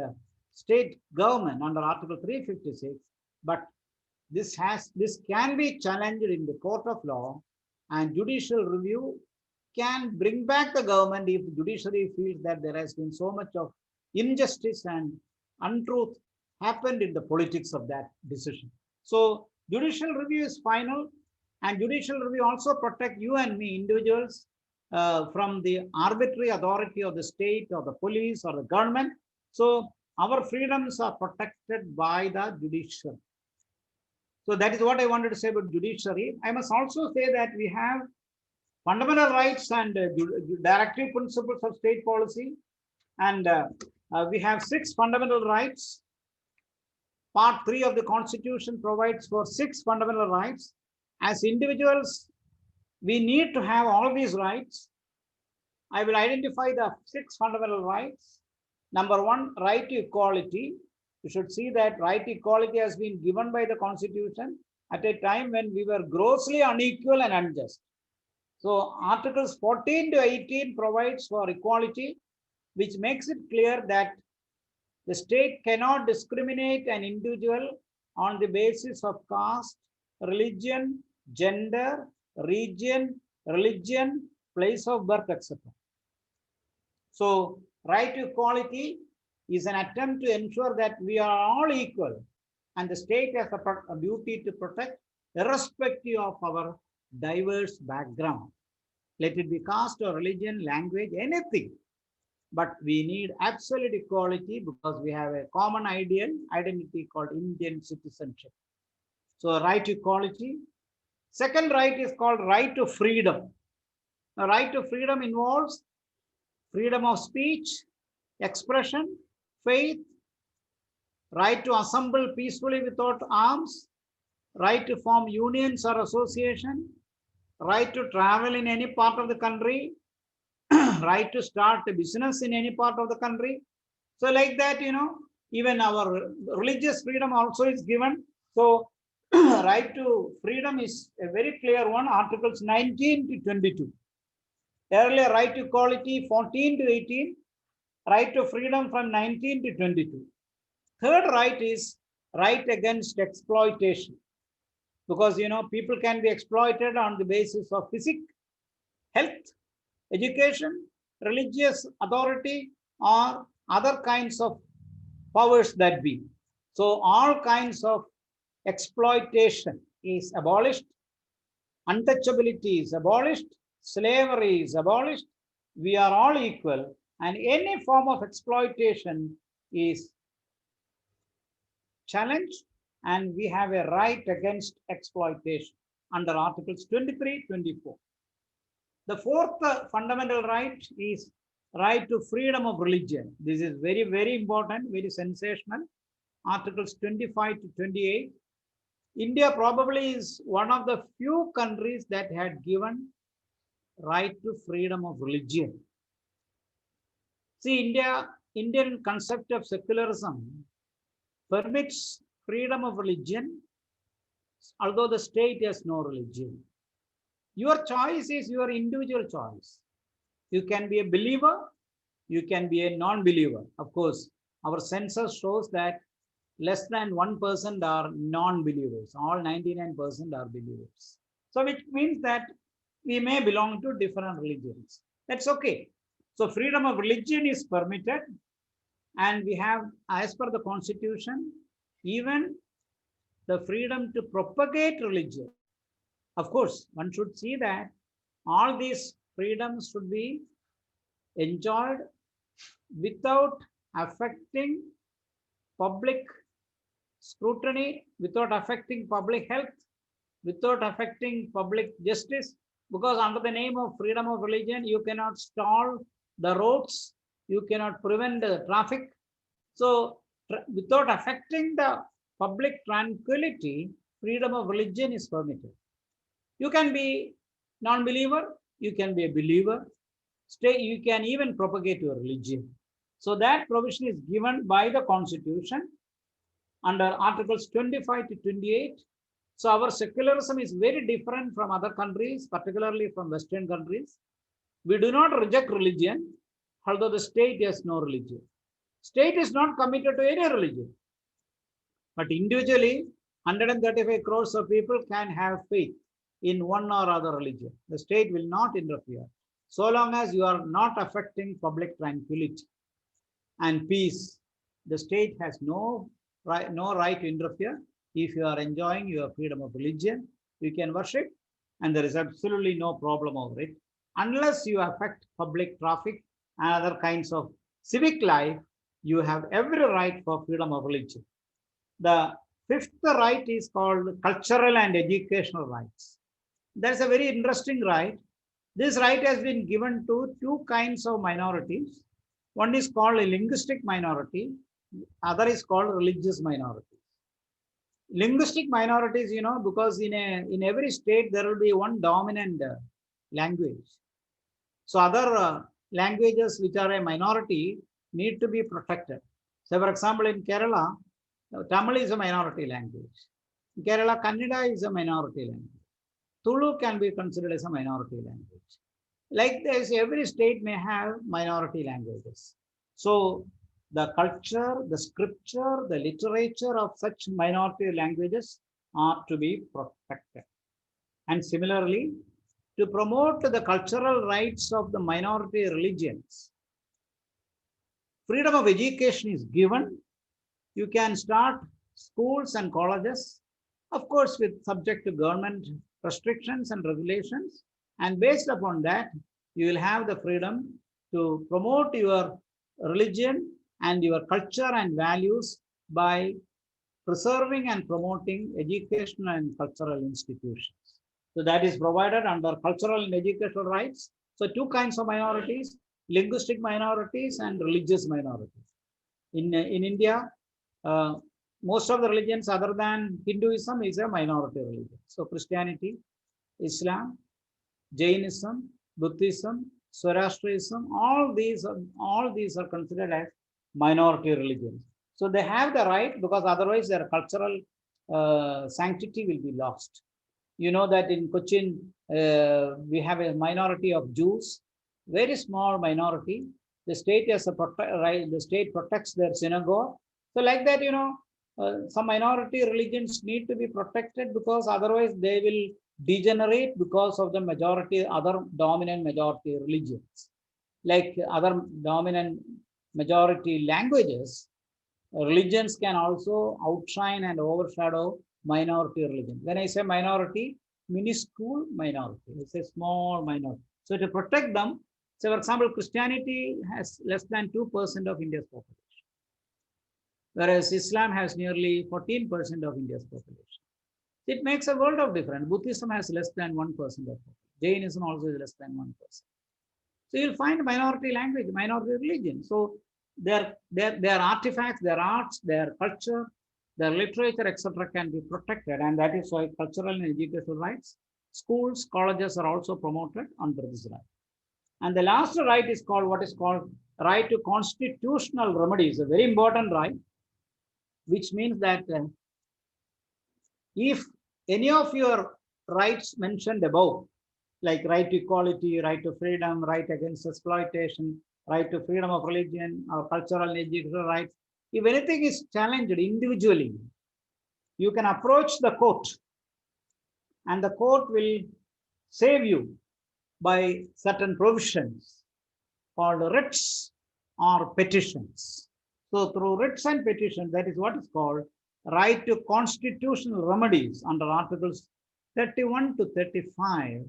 state government under Article 356, but this can be challenged in the court of law, and judicial review can bring back the government if the judiciary feels that there has been so much of injustice and untruth happened in the politics of that decision. So judicial review is final, and judicial review also protect you and me, individuals, from the arbitrary authority of the state or the police or the government. So our freedoms are protected by the judiciary. So that is what I wanted to say about judiciary. I must also say that we have fundamental rights and directive principles of state policy. And we have 6 fundamental rights. Part 3 of the Constitution provides for 6 fundamental rights. As individuals, we need to have all these rights. I will identify the 6 fundamental rights. Number 1, right to equality. You should see that right to equality has been given by the Constitution at a time when we were grossly unequal and unjust. So Articles 14 to 18 provides for equality, which makes it clear that the state cannot discriminate an individual on the basis of caste, religion, gender, region, religion, place of birth, etc. So right to equality is an attempt to ensure that we are all equal, and the state has a duty to protect irrespective of our diverse background. Let it be caste or religion, language, anything. But we need absolute equality because we have a common identity called Indian citizenship. So right to equality. Second right is called right to freedom. The right to freedom involves freedom of speech, expression, faith, right to assemble peacefully without arms, right to form unions or association, right to travel in any part of the country, right to start a business in any part of the country. So like that, even our religious freedom also is given. So right to freedom is a very clear one, Articles 19 to 22. Earlier, right to equality 14 to 18, right to freedom from 19 to 22. Third right is right against exploitation. Because, people can be exploited on the basis of physics, health, education, religious authority, or other kinds of powers that be. So all kinds of exploitation is abolished, untouchability is abolished, slavery is abolished, we are all equal, and any form of exploitation is challenge, and we have a right against exploitation under Articles 23, 24. The fourth fundamental right is right to freedom of religion. This is very, very important, very sensational. Articles 25 to 28. India probably is one of the few countries that had given right to freedom of religion. See, Indian concept of secularism permits freedom of religion, although the state has no religion. Your choice is your individual choice. You can be a believer, you can be a non-believer. Of course, our census shows that less than 1% are non-believers. All 99% are believers. So which means that we may belong to different religions. That's okay. So freedom of religion is permitted, and we have, as per the Constitution, even the freedom to propagate religion. Of course, one should see that all these freedoms should be enjoyed without affecting public scrutiny, without affecting public health, without affecting public justice, because under the name of freedom of religion, you cannot stall the roads, you cannot prevent the traffic. So without affecting the public tranquility, freedom of religion is permitted. You can be non-believer, you can be a believer, you can even propagate your religion. So that provision is given by the Constitution under Articles 25 to 28. So our secularism is very different from other countries, particularly from Western countries. We do not reject religion, although the state has no religion. State is not committed to any religion. But individually, 135 crores of people can have faith in one or other religion. The state will not interfere, so long as you are not affecting public tranquility and peace. The state has no right to interfere. If you are enjoying your freedom of religion, you can worship, and there is absolutely no problem over it. Unless you affect public traffic and other kinds of civic life, you have every right for freedom of religion. The fifth right is called cultural and educational rights. That's a very interesting right. This right has been given to two kinds of minorities. One is called a linguistic minority, other is called religious minority. Linguistic minorities, because in every state there will be one dominant language. So other languages which are a minority need to be protected. So for example, in Kerala, Tamil is a minority language. In Kerala, Kannada is a minority language. Tulu can be considered as a minority language. Like this, every state may have minority languages. So the culture, the scripture, the literature of such minority languages are to be protected. And similarly, to promote the cultural rights of the minority religions, freedom of education is given. You can start schools and colleges, of course, subject to government restrictions and regulations. And based upon that, you will have the freedom to promote your religion and your culture and values by preserving and promoting educational and cultural institutions. So that is provided under cultural and educational rights. So two kinds of minorities, linguistic minorities and religious minorities. In India, most of the religions other than Hinduism is a minority religion. So Christianity, Islam, Jainism, Buddhism, Zoroastrianism, all these are considered as minority religions. So they have the right, because otherwise their cultural sanctity will be lost. You know that in Cochin, we have a minority of Jews, very small minority. The state has the state protects their synagogue. So like that, some minority religions need to be protected, because otherwise they will degenerate because of the other dominant majority religions. Like other dominant majority languages, religions can also outshine and overshadow minority religion. When I say minority, minuscule minority, it's a small minority. So to protect them, so for example, Christianity has less than 2% of India's population. whereas Islam has nearly 14% of India's population. It makes a world of difference. Buddhism has less than 1% of population. Jainism also is less than 1%. So you'll find minority language, minority religion. So their artifacts, their arts, their culture, their literature, etc., can be protected, and that is why cultural and educational rights, schools, colleges are also promoted under this right. And the last right is called what is called right to constitutional remedies, a very important right, which means that if any of your rights mentioned above, like right to equality, right to freedom, right against exploitation, right to freedom of religion, or cultural and educational rights, if anything is challenged individually, you can approach the court, and the court will save you by certain provisions called writs or petitions. So through writs and petitions, that is what is called right to constitutional remedies under Articles 31 to 35.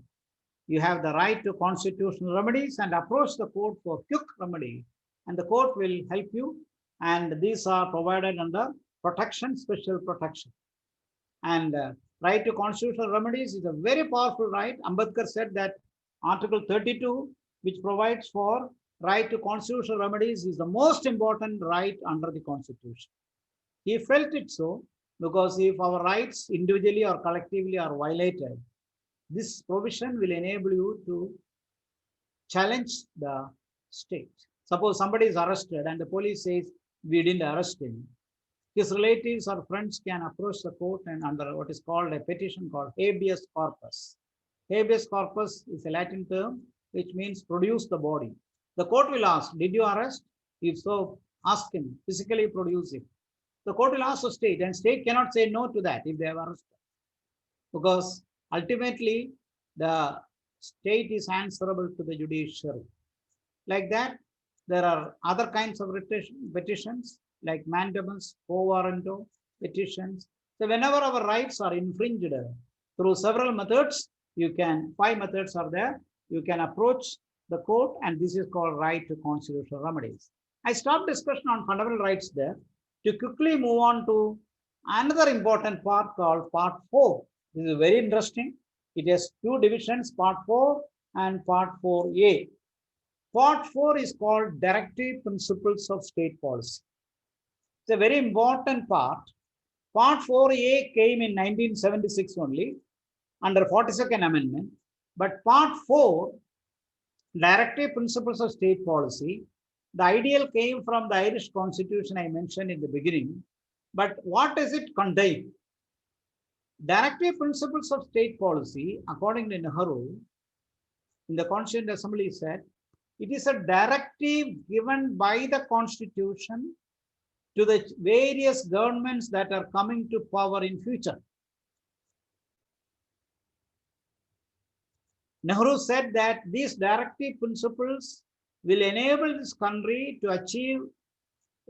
You have the right to constitutional remedies and approach the court for quick remedy, and the court will help you. And these are provided under protection, special protection. And right to constitutional remedies is a very powerful right. Ambedkar said that Article 32, which provides for right to constitutional remedies, is the most important right under the Constitution. He felt it so because if our rights individually or collectively are violated, this provision will enable you to challenge the state. Suppose somebody is arrested and the police says, we didn't arrest him. His relatives or friends can approach the court and under what is called a petition called habeas corpus. Habeas corpus is a Latin term which means produce the body. The court will ask, did you arrest? If so, ask him, physically produce it. The court will ask the state, and state cannot say no to that if they have arrested. Because ultimately, the state is answerable to the judiciary. Like that, there are other kinds of petitions like mandamus, quo warranto petitions. So whenever our rights are infringed through several methods, 5 methods are there. You can approach the court, and this is called right to constitutional remedies. I stopped discussion on fundamental rights there to quickly move on to another important part called Part 4. This is very interesting. It has 2 divisions, Part 4 and Part 4A. Part 4 is called Directive Principles of State Policy. It's a very important part. Part 4A came in 1976 only under 42nd Amendment. But Part 4, Directive Principles of State Policy, the ideal came from the Irish Constitution I mentioned in the beginning. But what does it contain? Directive Principles of State Policy, according to Nehru, in the Constituent Assembly said, it is a directive given by the Constitution to the various governments that are coming to power in future. Nehru said that these directive principles will enable this country to achieve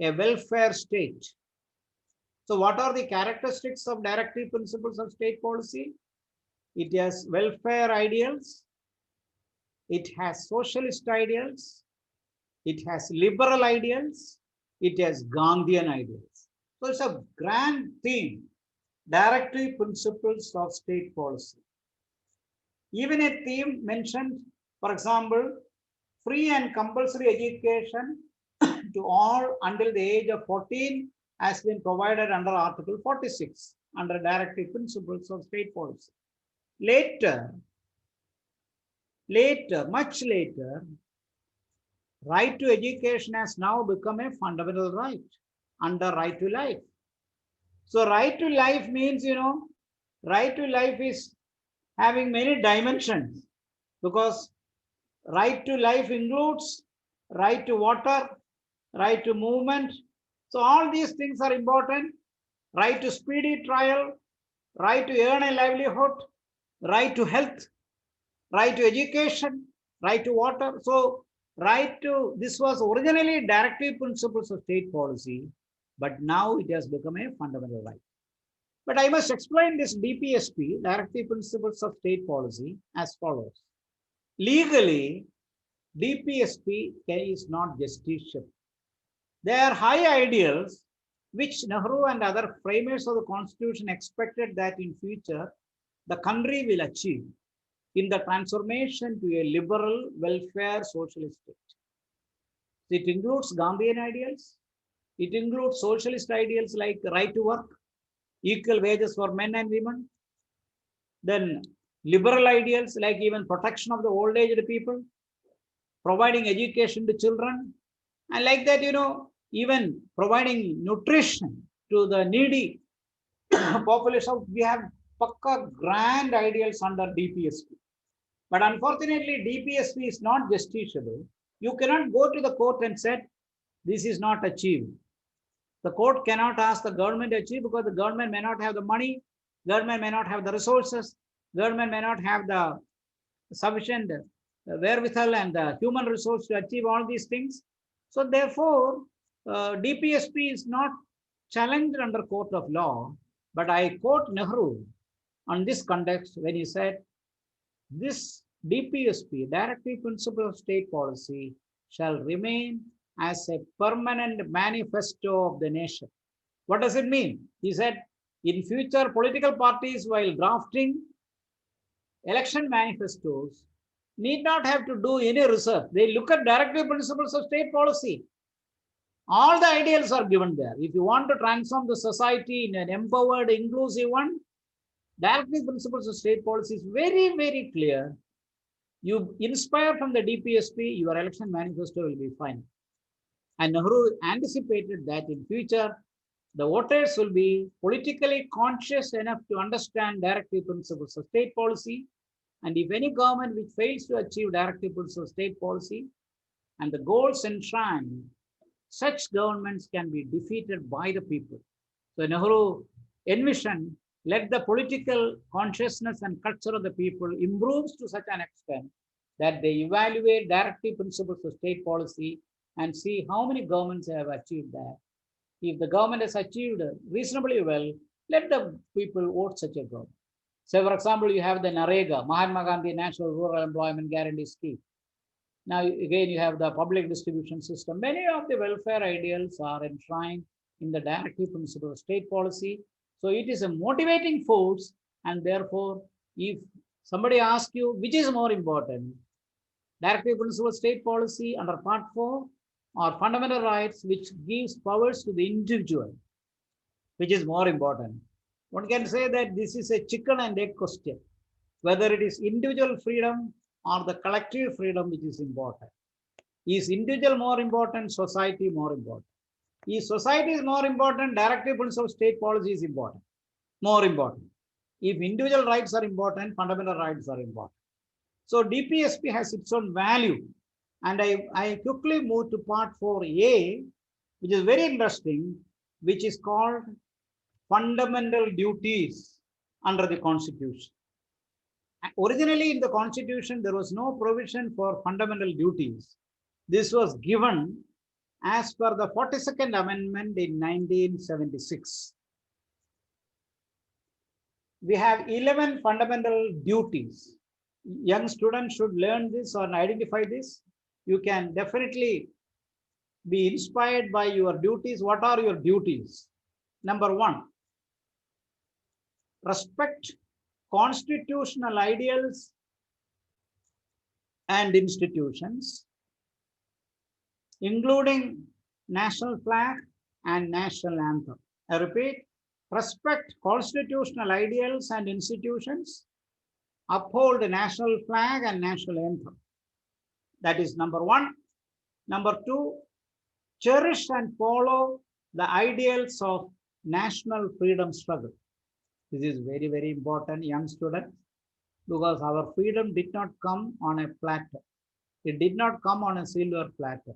a welfare state. So what are the characteristics of directive principles of state policy? It has welfare ideals. It has socialist ideals. It has liberal ideals. It has Gandhian ideals. So it's a grand theme, directive principles of state policy. Even a theme mentioned, for example, free and compulsory education to all until the age of 14 has been provided under Article 46 under Directive Principles of State Policy. Much later, right to education has now become a fundamental right under right to life. So right to life means, right to life is having many dimensions, because right to life includes right to water, right to movement. So all these things are important. Right to speedy trial, right to earn a livelihood, right to health, right to education, right to water. So this was originally directive principles of state policy, but now it has become a fundamental right. But I must explain this DPSP, Directive Principles of State Policy, as follows. Legally, DPSP is not justiciable. They are high ideals, which Nehru and other framers of the constitution expected that in future the country will achieve in the transformation to a liberal welfare socialist state. It includes Gandhian ideals. It includes socialist ideals like right to work, equal wages for men and women. Then liberal ideals like even protection of the old aged people, providing education to children, and like that, even providing nutrition to the needy population. We have pakka grand ideals under DPSP. But unfortunately, DPSP is not justiciable. You cannot go to the court and say, this is not achieved. The court cannot ask the government to achieve because the government may not have the money, government may not have the resources, government may not have the sufficient wherewithal and the human resource to achieve all these things. So therefore, DPSP is not challenged under court of law, but I quote Nehru on this context when he said, this DPSP, Directive Principle of State Policy, shall remain as a permanent manifesto of the nation. What does it mean? He said, in future, political parties, while drafting election manifestos, need not have to do any research. They look at Directive Principles of State Policy. All the ideals are given there. If you want to transform the society in an empowered, inclusive one, Directive Principles of State Policy is very, very clear. You inspire from the DPSP, your election manifesto will be fine. And Nehru anticipated that in future, the voters will be politically conscious enough to understand Directive Principles of State Policy. And if any government which fails to achieve Directive Principles of State Policy and the goals enshrined, such governments can be defeated by the people. So Nehru envisioned, let the political consciousness and culture of the people improves to such an extent that they evaluate Directive Principles of State Policy and see how many governments have achieved that. If the government has achieved reasonably well, let the people vote such a government. So for example, you have the NREGA, Mahatma Gandhi National Rural Employment Guarantee Scheme. Now again, you have the public distribution system. Many of the welfare ideals are enshrined in the Directive Principle of State Policy. So it is a motivating force, and therefore, if somebody asks you which is more important, Directive Principle of State Policy under Part 4 or fundamental rights, which gives powers to the individual, which is more important. One can say that this is a chicken and egg question, whether it is individual freedom or the collective freedom which is important. Is individual more important, society more important? If society is more important, Directive Principle of State Policy is important, more important. If individual rights are important, fundamental rights are important. So DPSP has its own value. And I quickly move to Part 4A, which is very interesting, which is called fundamental duties under the Constitution. Originally in the Constitution, there was no provision for fundamental duties. This was given as per the 42nd Amendment in 1976. We have 11 fundamental duties. Young students should learn this or identify this. You can definitely be inspired by your duties. What are your duties? Number 1, respect constitutional ideals and institutions, including national flag and national anthem. I repeat, respect constitutional ideals and institutions, uphold the national flag and national anthem. That is number 1. Number 2, cherish and follow the ideals of national freedom struggle. This is very, very important, young students, because our freedom did not come on a platter. It did not come on a silver platter.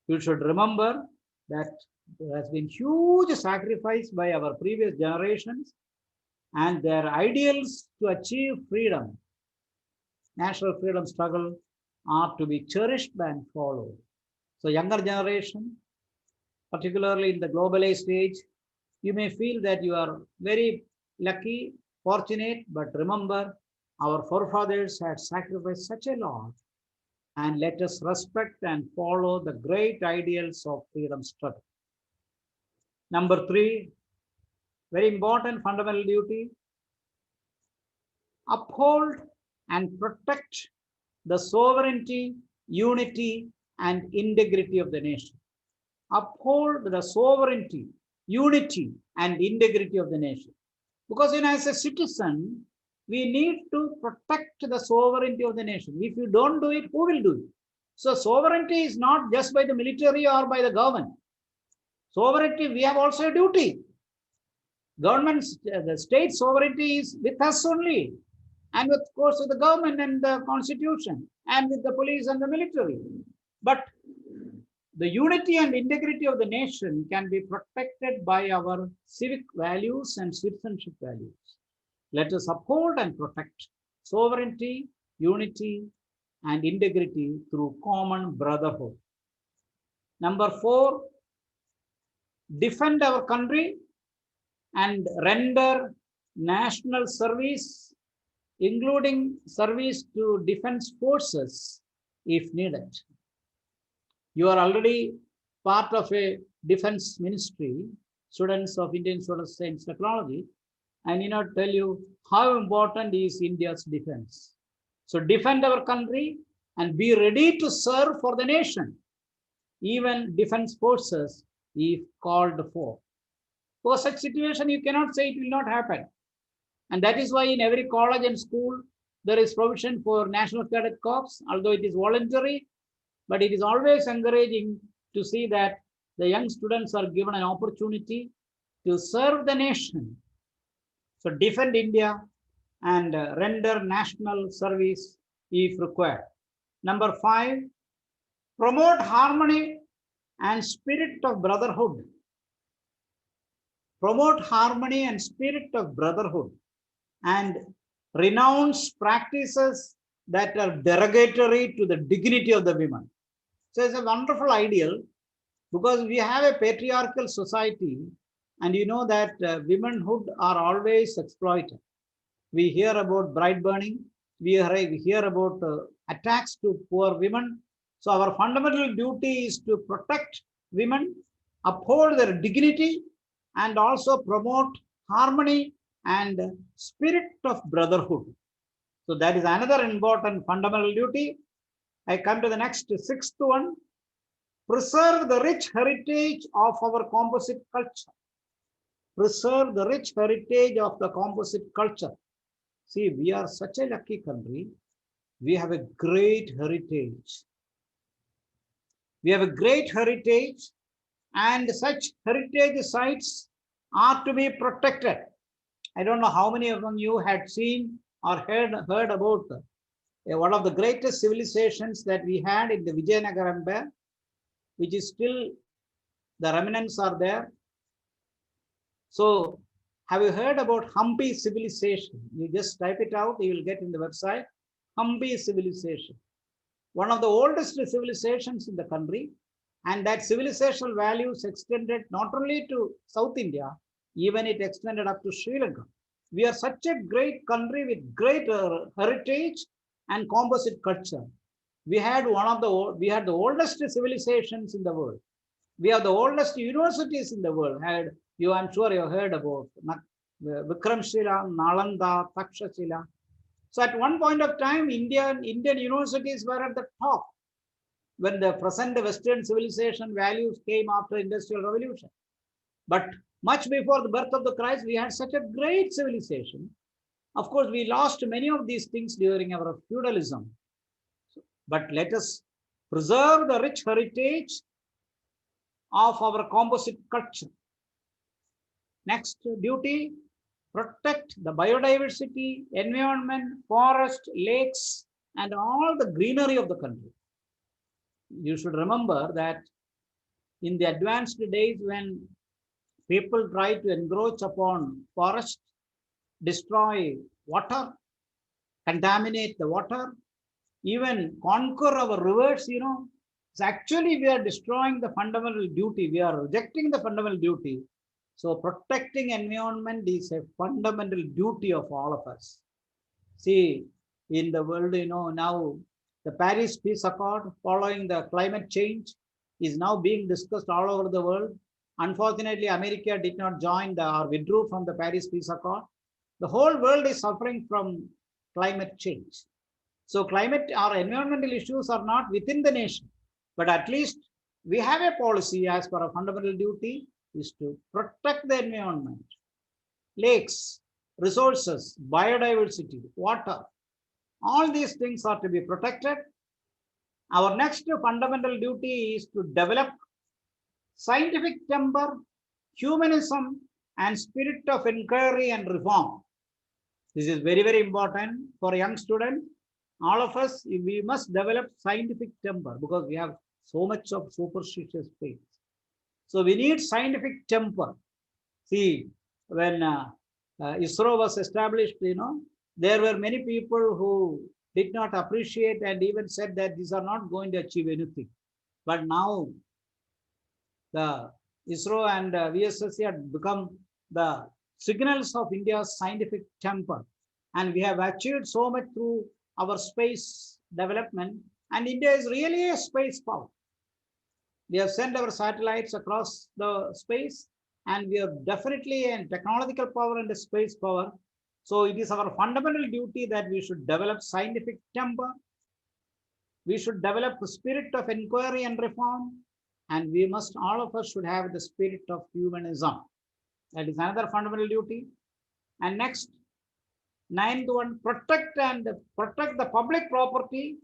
You should remember that there has been huge sacrifice by our previous generations, and their ideals to achieve freedom, national freedom struggle, are to be cherished and followed. So younger generation, particularly in the globalized age, you may feel that you are very lucky, fortunate, but remember, our forefathers had sacrificed such a lot, and let us respect and follow the great ideals of freedom struggle. Number 3, very important fundamental duty, uphold and protect the sovereignty, unity, and integrity of the nation. Uphold the sovereignty, unity, and integrity of the nation. Because as a citizen, we need to protect the sovereignty of the nation. If you don't do it, who will do it? So sovereignty is not just by the military or by the government. Sovereignty, we have also a duty. Government, the state sovereignty is with us only. And of course, with the government and the constitution, and with the police and the military. But the unity and integrity of the nation can be protected by our civic values and citizenship values. Let us uphold and protect sovereignty, unity, and integrity through common brotherhood. Number 4, defend our country and render national service, including service to defense forces if needed. You are already part of a defense ministry, students of Indian Institute of Science and Technology, and tell you how important is India's defense. So defend our country and be ready to serve for the nation, even defense forces if called for. For such situation, you cannot say it will not happen. And that is why in every college and school, there is provision for National Cadet Corps, although it is voluntary, but it is always encouraging to see that the young students are given an opportunity to serve the nation. So defend India and render national service if required. Number 5, promote harmony and spirit of brotherhood. Promote harmony and spirit of brotherhood and renounce practices that are derogatory to the dignity of the women. So it's a wonderful ideal because we have a patriarchal society, and you know that womenhood are always exploited. We hear about bride burning, we hear about attacks to poor women. So our fundamental duty is to protect women, uphold their dignity, and also promote harmony and spirit of brotherhood. So that is another important fundamental duty. I come to the next 6th one. Preserve the rich heritage of our composite culture. Preserve the rich heritage of the composite culture. See, we are such a lucky country. We have a great heritage. We have a great heritage, and such heritage sites are to be protected. I don't know how many of you had seen or heard about one of the greatest civilizations that we had in the Vijayanagara Empire, which is still, the remnants are there. So have you heard about Hampi civilization? You just type it out, you will get in the website, Hampi civilization. One of the oldest civilizations in the country, and that civilizational values extended not only to South India, even it extended up to Sri Lanka. We are such a great country with great heritage and composite culture. We had the oldest civilizations in the world. We have the oldest universities in the world. I'm sure you heard about Vikramshila, Nalanda, Takshashila. So at one point of time, Indian universities were at the top when the present Western civilization values came after Industrial Revolution. But much before the birth of the Christ, we had such a great civilization. Of course, we lost many of these things during our feudalism. But let us preserve the rich heritage of our composite culture. Next duty, protect the biodiversity, environment, forest, lakes, and all the greenery of the country. You should remember that in the advanced days when people try to encroach upon forest, destroy water, contaminate the water, even conquer our rivers, it's actually we are destroying the fundamental duty. We are rejecting the fundamental duty. So protecting environment is a fundamental duty of all of us. See, in the world, now the Paris Peace Accord following the climate change is now being discussed all over the world. Unfortunately, America did not join or withdrew from the Paris Peace Accord. The whole world is suffering from climate change. So climate or environmental issues are not within the nation, but at least we have a policy as per a fundamental duty is to protect the environment, lakes, resources, biodiversity, water. All these things are to be protected. Our next fundamental duty is to develop scientific temper, humanism, and spirit of inquiry and reform. This is very, very important for young students. All of us, we must develop scientific temper because we have so much of superstitious faith. So we need scientific temper. See, when ISRO was established, there were many people who did not appreciate and even said that these are not going to achieve anything. But now the ISRO and VSSC have become the signals of India's scientific temper. And we have achieved so much through our space development. And India is really a space power. We have sent our satellites across the space, and we are definitely a technological power and a space power. So it is our fundamental duty that we should develop scientific temper. We should develop the spirit of inquiry and reform. And we must, all of us should have the spirit of humanism. That is another fundamental duty. And next, 9th one, protect the public property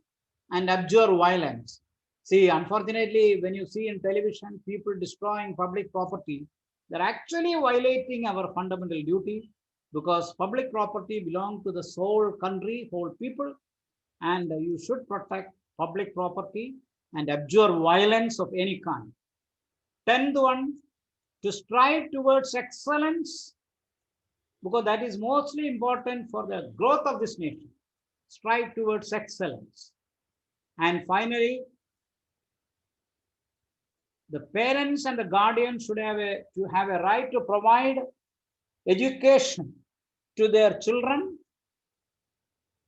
and abjure violence. See, unfortunately, when you see in television, people destroying public property, they're actually violating our fundamental duty because public property belongs to the whole country, whole people, and you should protect public property and abjure violence of any kind. 10th one, to strive towards excellence, because that is mostly important for the growth of this nation. Strive towards excellence. And finally, the parents and the guardians should have a right to provide education to their children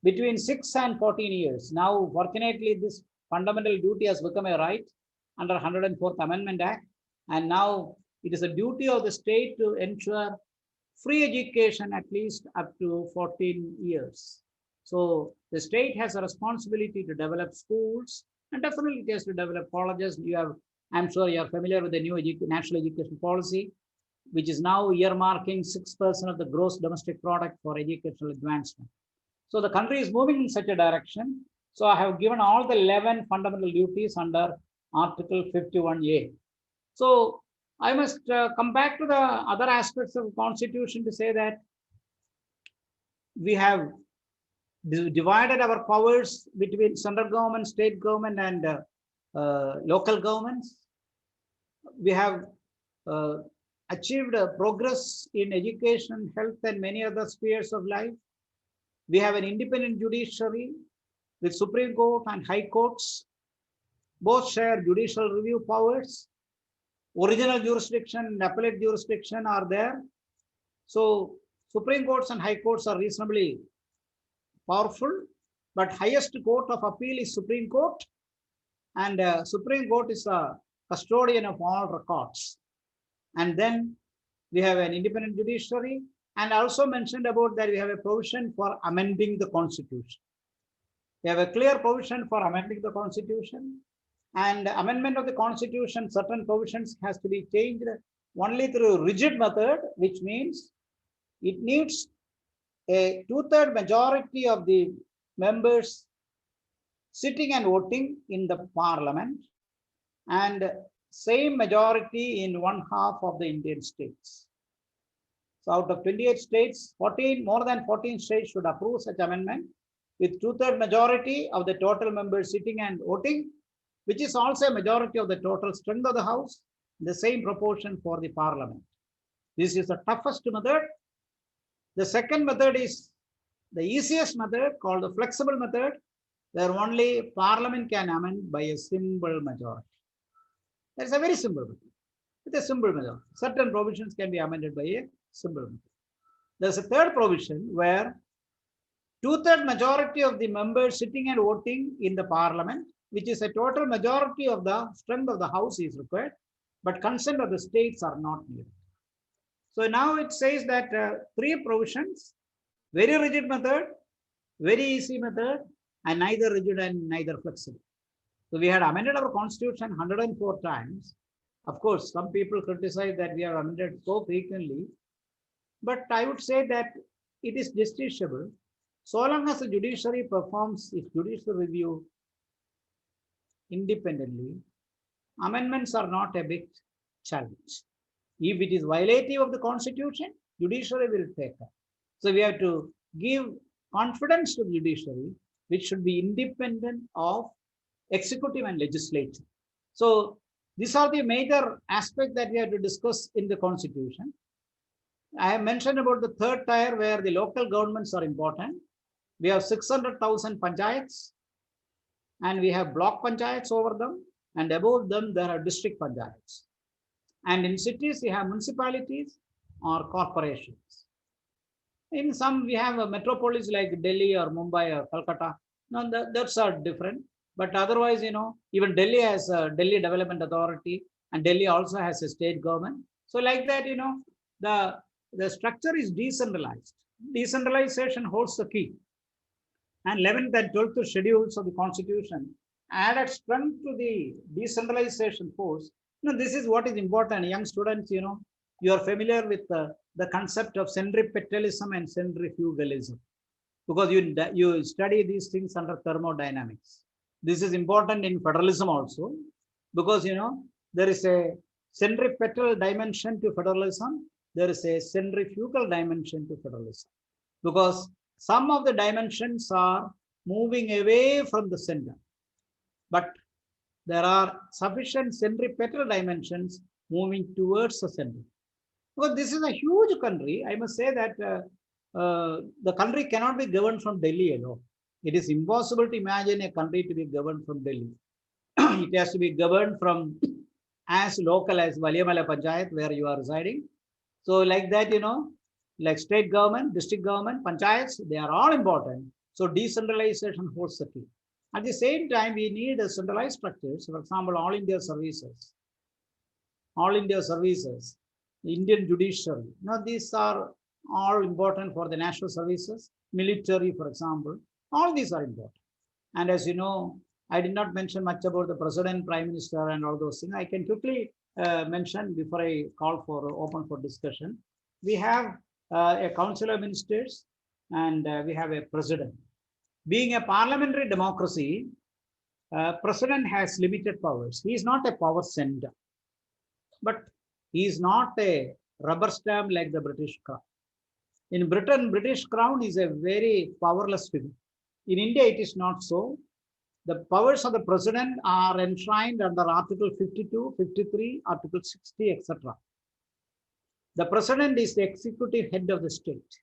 between 6 and 14 years. Now, fortunately, this fundamental duty has become a right under 104th Amendment Act. And now it is a duty of the state to ensure free education at least up to 14 years. So the state has a responsibility to develop schools, and definitely it has to develop colleges. I'm sure you're familiar with the new national education policy, which is now earmarking 6% of the gross domestic product for educational advancement. So the country is moving in such a direction. So I have given all the 11 fundamental duties under Article 51A. So I must come back to the other aspects of the Constitution to say that we have divided our powers between central government, state government, and local governments. We have achieved progress in education, health, and many other spheres of life. We have an independent judiciary with Supreme Court and High Courts. Both share judicial review powers. Original jurisdiction and appellate jurisdiction are there. So Supreme Courts and High Courts are reasonably powerful, but highest court of appeal is Supreme Court, and Supreme Court is a custodian of all records. And then we have an independent judiciary, and also mentioned about that we have a provision for amending the Constitution. We have a clear provision for amending the Constitution, and amendment of the Constitution, certain provisions has to be changed only through rigid method, which means it needs a 2/3 majority of the members sitting and voting in the parliament, and same majority in 1/2 of the Indian states. So out of 28 states, more than 14 states should approve such amendment with 2/3 majority of the total members sitting and voting, which is also a majority of the total strength of the House, the same proportion for the parliament. This is the toughest method. The second method is the easiest method, called the flexible method, where only parliament can amend by a simple majority. That is a very simple method. With a simple majority, certain provisions can be amended by a simple method. There's a third provision where 2/3 majority of the members sitting and voting in the parliament, which is a total majority of the strength of the House, is required. but consent of the states are not needed. So now it says that three provisions, very rigid method, very easy method, and neither rigid and neither flexible. So we had amended our constitution 104 times. Of course, some people criticize that we have amended so frequently, but I would say that it is justiciable so long as the judiciary performs its judicial review independently. Amendments are not a big challenge. If it is violative of the constitution, judiciary will take up. So we have to give confidence to the judiciary, which should be independent of executive and legislature. So these are the major aspects that we have to discuss in the constitution. I have mentioned about the third tier where the local governments are important. We have 600,000 panchayats and we have block panchayats over them, and above them there are district panchayats. And in cities we have municipalities or corporations. In some we have a metropolis like Delhi or Mumbai or Calcutta. No, that's different. But otherwise, even Delhi has a Delhi Development Authority, and Delhi also has a state government. So like that, the structure is decentralized. Decentralization holds the key. And 11th and 12th schedules of the constitution added strength to the decentralization force. This is what is important. Young students, you are familiar with the concept of centripetalism and centrifugalism, because you study these things under thermodynamics. This is important in federalism also, because there is a centripetal dimension to federalism. There is a centrifugal dimension to federalism, because some of the dimensions are moving away from the center, but there are sufficient centripetal dimensions moving towards the center. Because this is a huge country, I must say that the country cannot be governed from Delhi alone. It is impossible to imagine a country to be governed from Delhi. It has to be governed from as local as Valiamala Panchayat, where you are residing. So like that, like state government, district government, panchayats, they are all important. So decentralization holds the key. At the same time, we need a centralized structures. For example, all India services, Indian judiciary. These are all important for the national services, military, for example. All these are important. And as you know, I did not mention much about the president, prime minister, and all those things. I can quickly mention before I call for open for discussion. We have a council of ministers and we have a president. Being a parliamentary democracy, president has limited powers. He is not a power center, but he is not a rubber stamp like the British crown. In Britain, British crown is a very powerless figure. In India, it is not so. The powers of the president are enshrined under Article 52, 53, Article 60, etc. The president is the executive head of the state.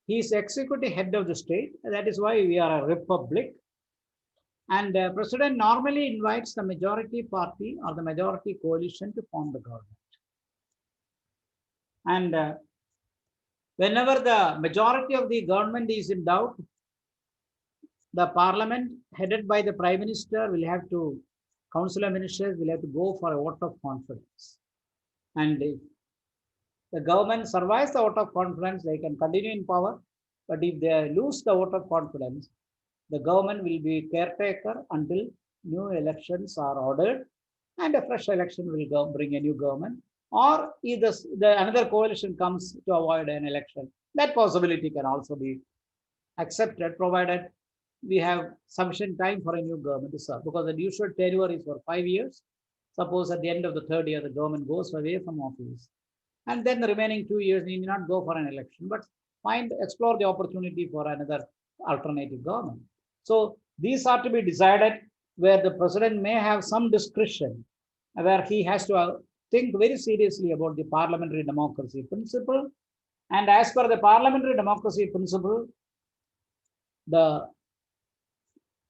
He is executive head of the state. That is why we are a republic. And the president normally invites the majority party or the majority coalition to form the government. And whenever the majority of the government is in doubt, the parliament headed by the prime minister will have to, council of ministers will have to go for a vote of confidence. And if the government survives the vote of confidence, they can continue in power. But if they lose the vote of confidence, the government will be caretaker until new elections are ordered and a fresh election will bring a new government. Or if another coalition comes to avoid an election, that possibility can also be accepted, provided we have sufficient time for a new government to serve, because the usual tenure is for 5 years. Suppose at the end of the third year, the government goes away from office, and then the remaining 2 years, we need not go for an election, but explore the opportunity for another alternative government. So these are to be decided where the president may have some discretion, where he has to think very seriously about the parliamentary democracy principle. And as per the parliamentary democracy principle, the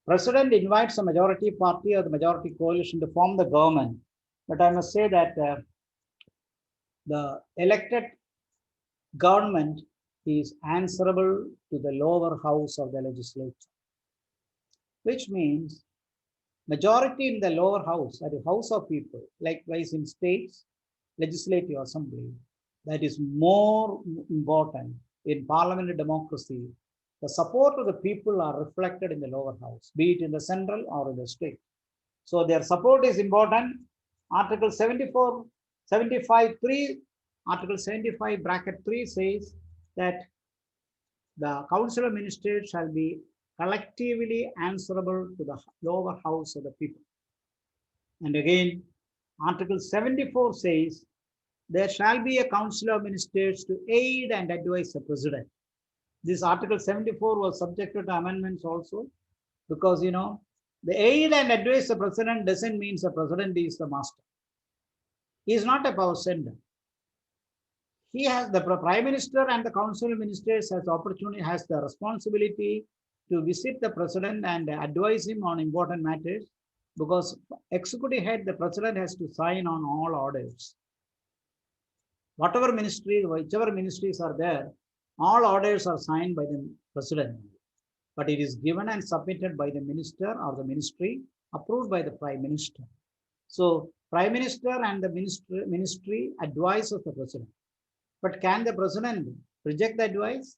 president invites a majority party or the majority coalition to form the government. But I must say that the elected government is answerable to the lower house of the legislature, which means majority in the lower house, at the house of people, likewise in states, legislative assembly, that is more important in parliamentary democracy. The support of the people are reflected in the lower house, be it in the central or in the state. So their support is important. Article 74, 75(3), Article 75 bracket 3 says that the Council of Ministers shall be collectively answerable to the lower house of the people. And again, Article 74 says there shall be a Council of Ministers to aid and advise the President. This Article 74 was subjected to amendments also, because the aid and advise the President doesn't mean the President is the master. He is not a power center. He has the Prime Minister and the Council of Ministers has the responsibility to visit the President and advise him on important matters, because executive head, the President has to sign on all orders. Whatever ministry, whichever ministries are there, all orders are signed by the President. But it is given and submitted by the minister or the ministry, approved by the Prime Minister. So Prime Minister and the ministry advise of the President. But can the President reject the advice?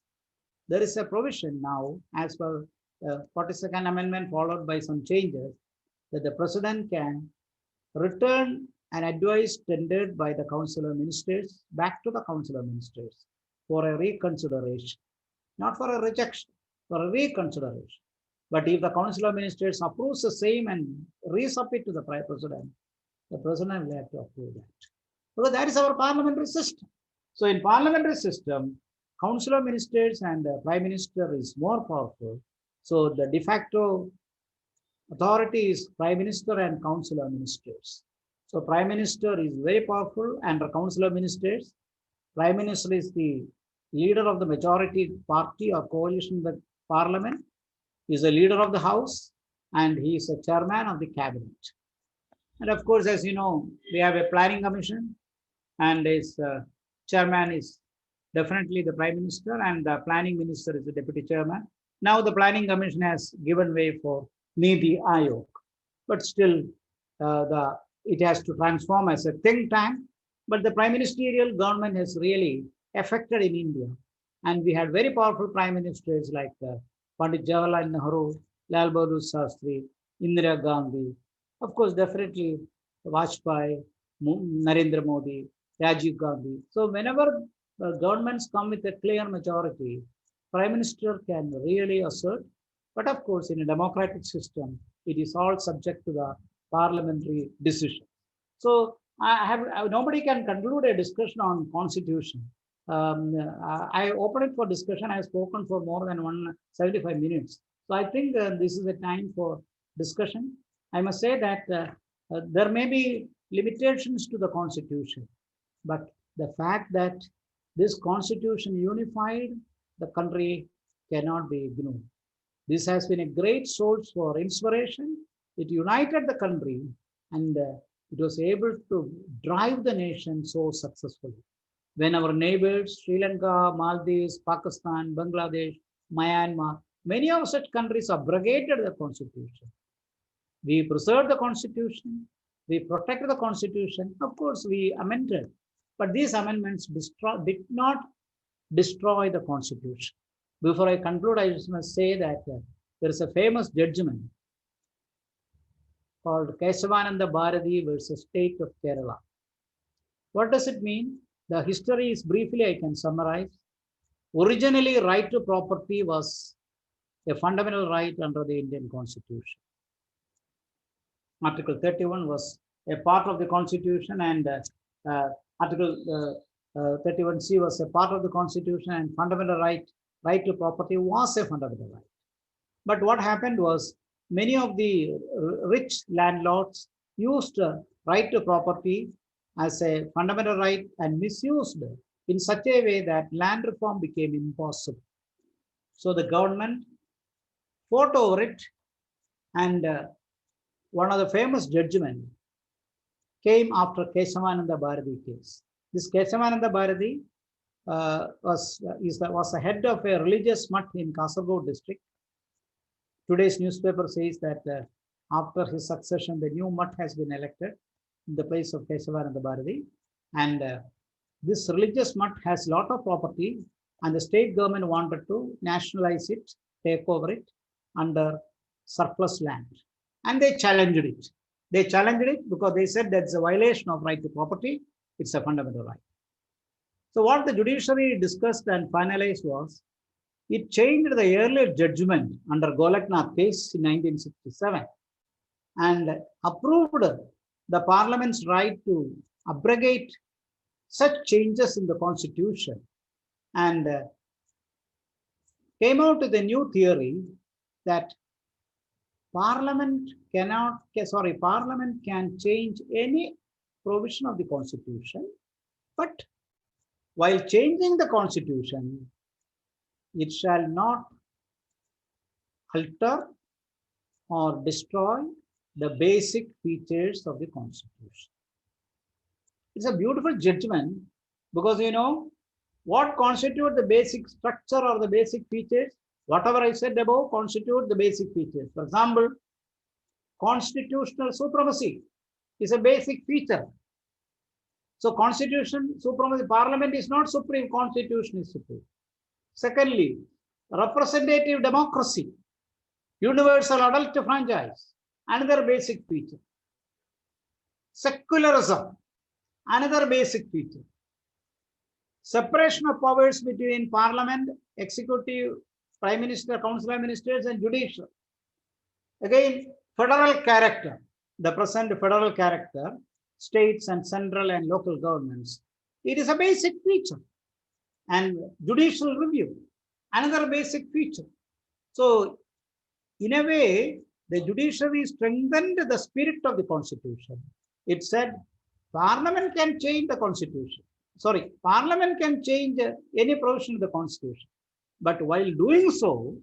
There is a provision now, as per the 42nd Amendment, followed by some changes, that the President can return an advice tendered by the Council of Ministers back to the Council of Ministers for a reconsideration, not for a rejection, for a reconsideration. But if the Council of Ministers approves the same and resubmit to the President, the President will have to approve that. Because that is our parliamentary system. So in parliamentary system, Council of Ministers and the Prime Minister is more powerful. So the de facto authority is Prime Minister and Council of Ministers. So Prime Minister is very powerful under Council of Ministers. Prime Minister is the leader of the majority party or coalition in the Parliament. He is a leader of the House and he is a chairman of the Cabinet. And of course, as you know, we have a planning commission and his chairman is definitely the Prime Minister and the planning minister is the deputy chairman. Now the planning commission has given way for Niti Aayog, but still it has to transform as a think tank. But the prime ministerial government has really affected in India. And we had very powerful prime ministers like Pandit Jawaharlal Nehru, Lal Bahadur Shastri, Indira Gandhi, of course, definitely Vajpayee, Narendra Modi, Rajiv Gandhi. So whenever governments come with a clear majority, Prime Minister can really assert. But of course, in a democratic system, it is all subject to the parliamentary decision. So nobody can conclude a discussion on constitution. I open it for discussion. I have spoken for more than 175 minutes. So I think this is a time for discussion. I must say that there may be limitations to the constitution, but the fact that this constitution unified the country cannot be ignored. This has been a great source for inspiration. It united the country and it was able to drive the nation so successfully. When our neighbors, Sri Lanka, Maldives, Pakistan, Bangladesh, Myanmar, many of such countries abrogated the constitution. We preserved the constitution, we protected the constitution, of course we amended, but these amendments did not destroy the constitution. Before I conclude, I just must say that there is a famous judgment called Kesavananda Bharati versus State of Kerala. What does it mean? The history is briefly, I can summarize. Originally, right to property was a fundamental right under the Indian Constitution. Article 31 was a part of the Constitution and Article 31C was a part of the Constitution and fundamental right to property was a fundamental right. But what happened was many of the rich landlords used right to property as a fundamental right and misused it in such a way that land reform became impossible. So the government fought over it and one of the famous judgments came after Kesavananda Bharati case. This Kesavananda Bharati was the head of a religious mutt in Kasaragod district. Today's newspaper says that after his succession, the new mutt has been elected in the place of Kesavananda Bharati. And this religious mutt has a lot of property, and the state government wanted to nationalize it, take over it under surplus land. And they challenged it. They challenged it because they said that's a violation of right to property. It's a fundamental right. So what the judiciary discussed and finalized was, it changed the earlier judgment under Golaknath case in 1967 and approved the parliament's right to abrogate such changes in the constitution, and came out with a new theory that Parliament can change any provision of the constitution, but while changing the constitution, it shall not alter or destroy the basic features of the constitution. It's a beautiful judgment because what constitute the basic structure or the basic features. Whatever I said above constitute the basic features. For example, constitutional supremacy is a basic feature. So constitution supremacy, parliament is not supreme, constitution is supreme. Secondly, representative democracy, universal adult franchise, another basic feature. Secularism, another basic feature. Separation of powers between parliament, executive, prime minister, council of ministers, and judicial. Again, federal character, the present federal character, states and central and local governments. It is a basic feature. And judicial review, another basic feature. So, in a way, the judiciary strengthened the spirit of the constitution. It said, Parliament can change the constitution. Sorry, Parliament can change any provision of the constitution. But while doing so,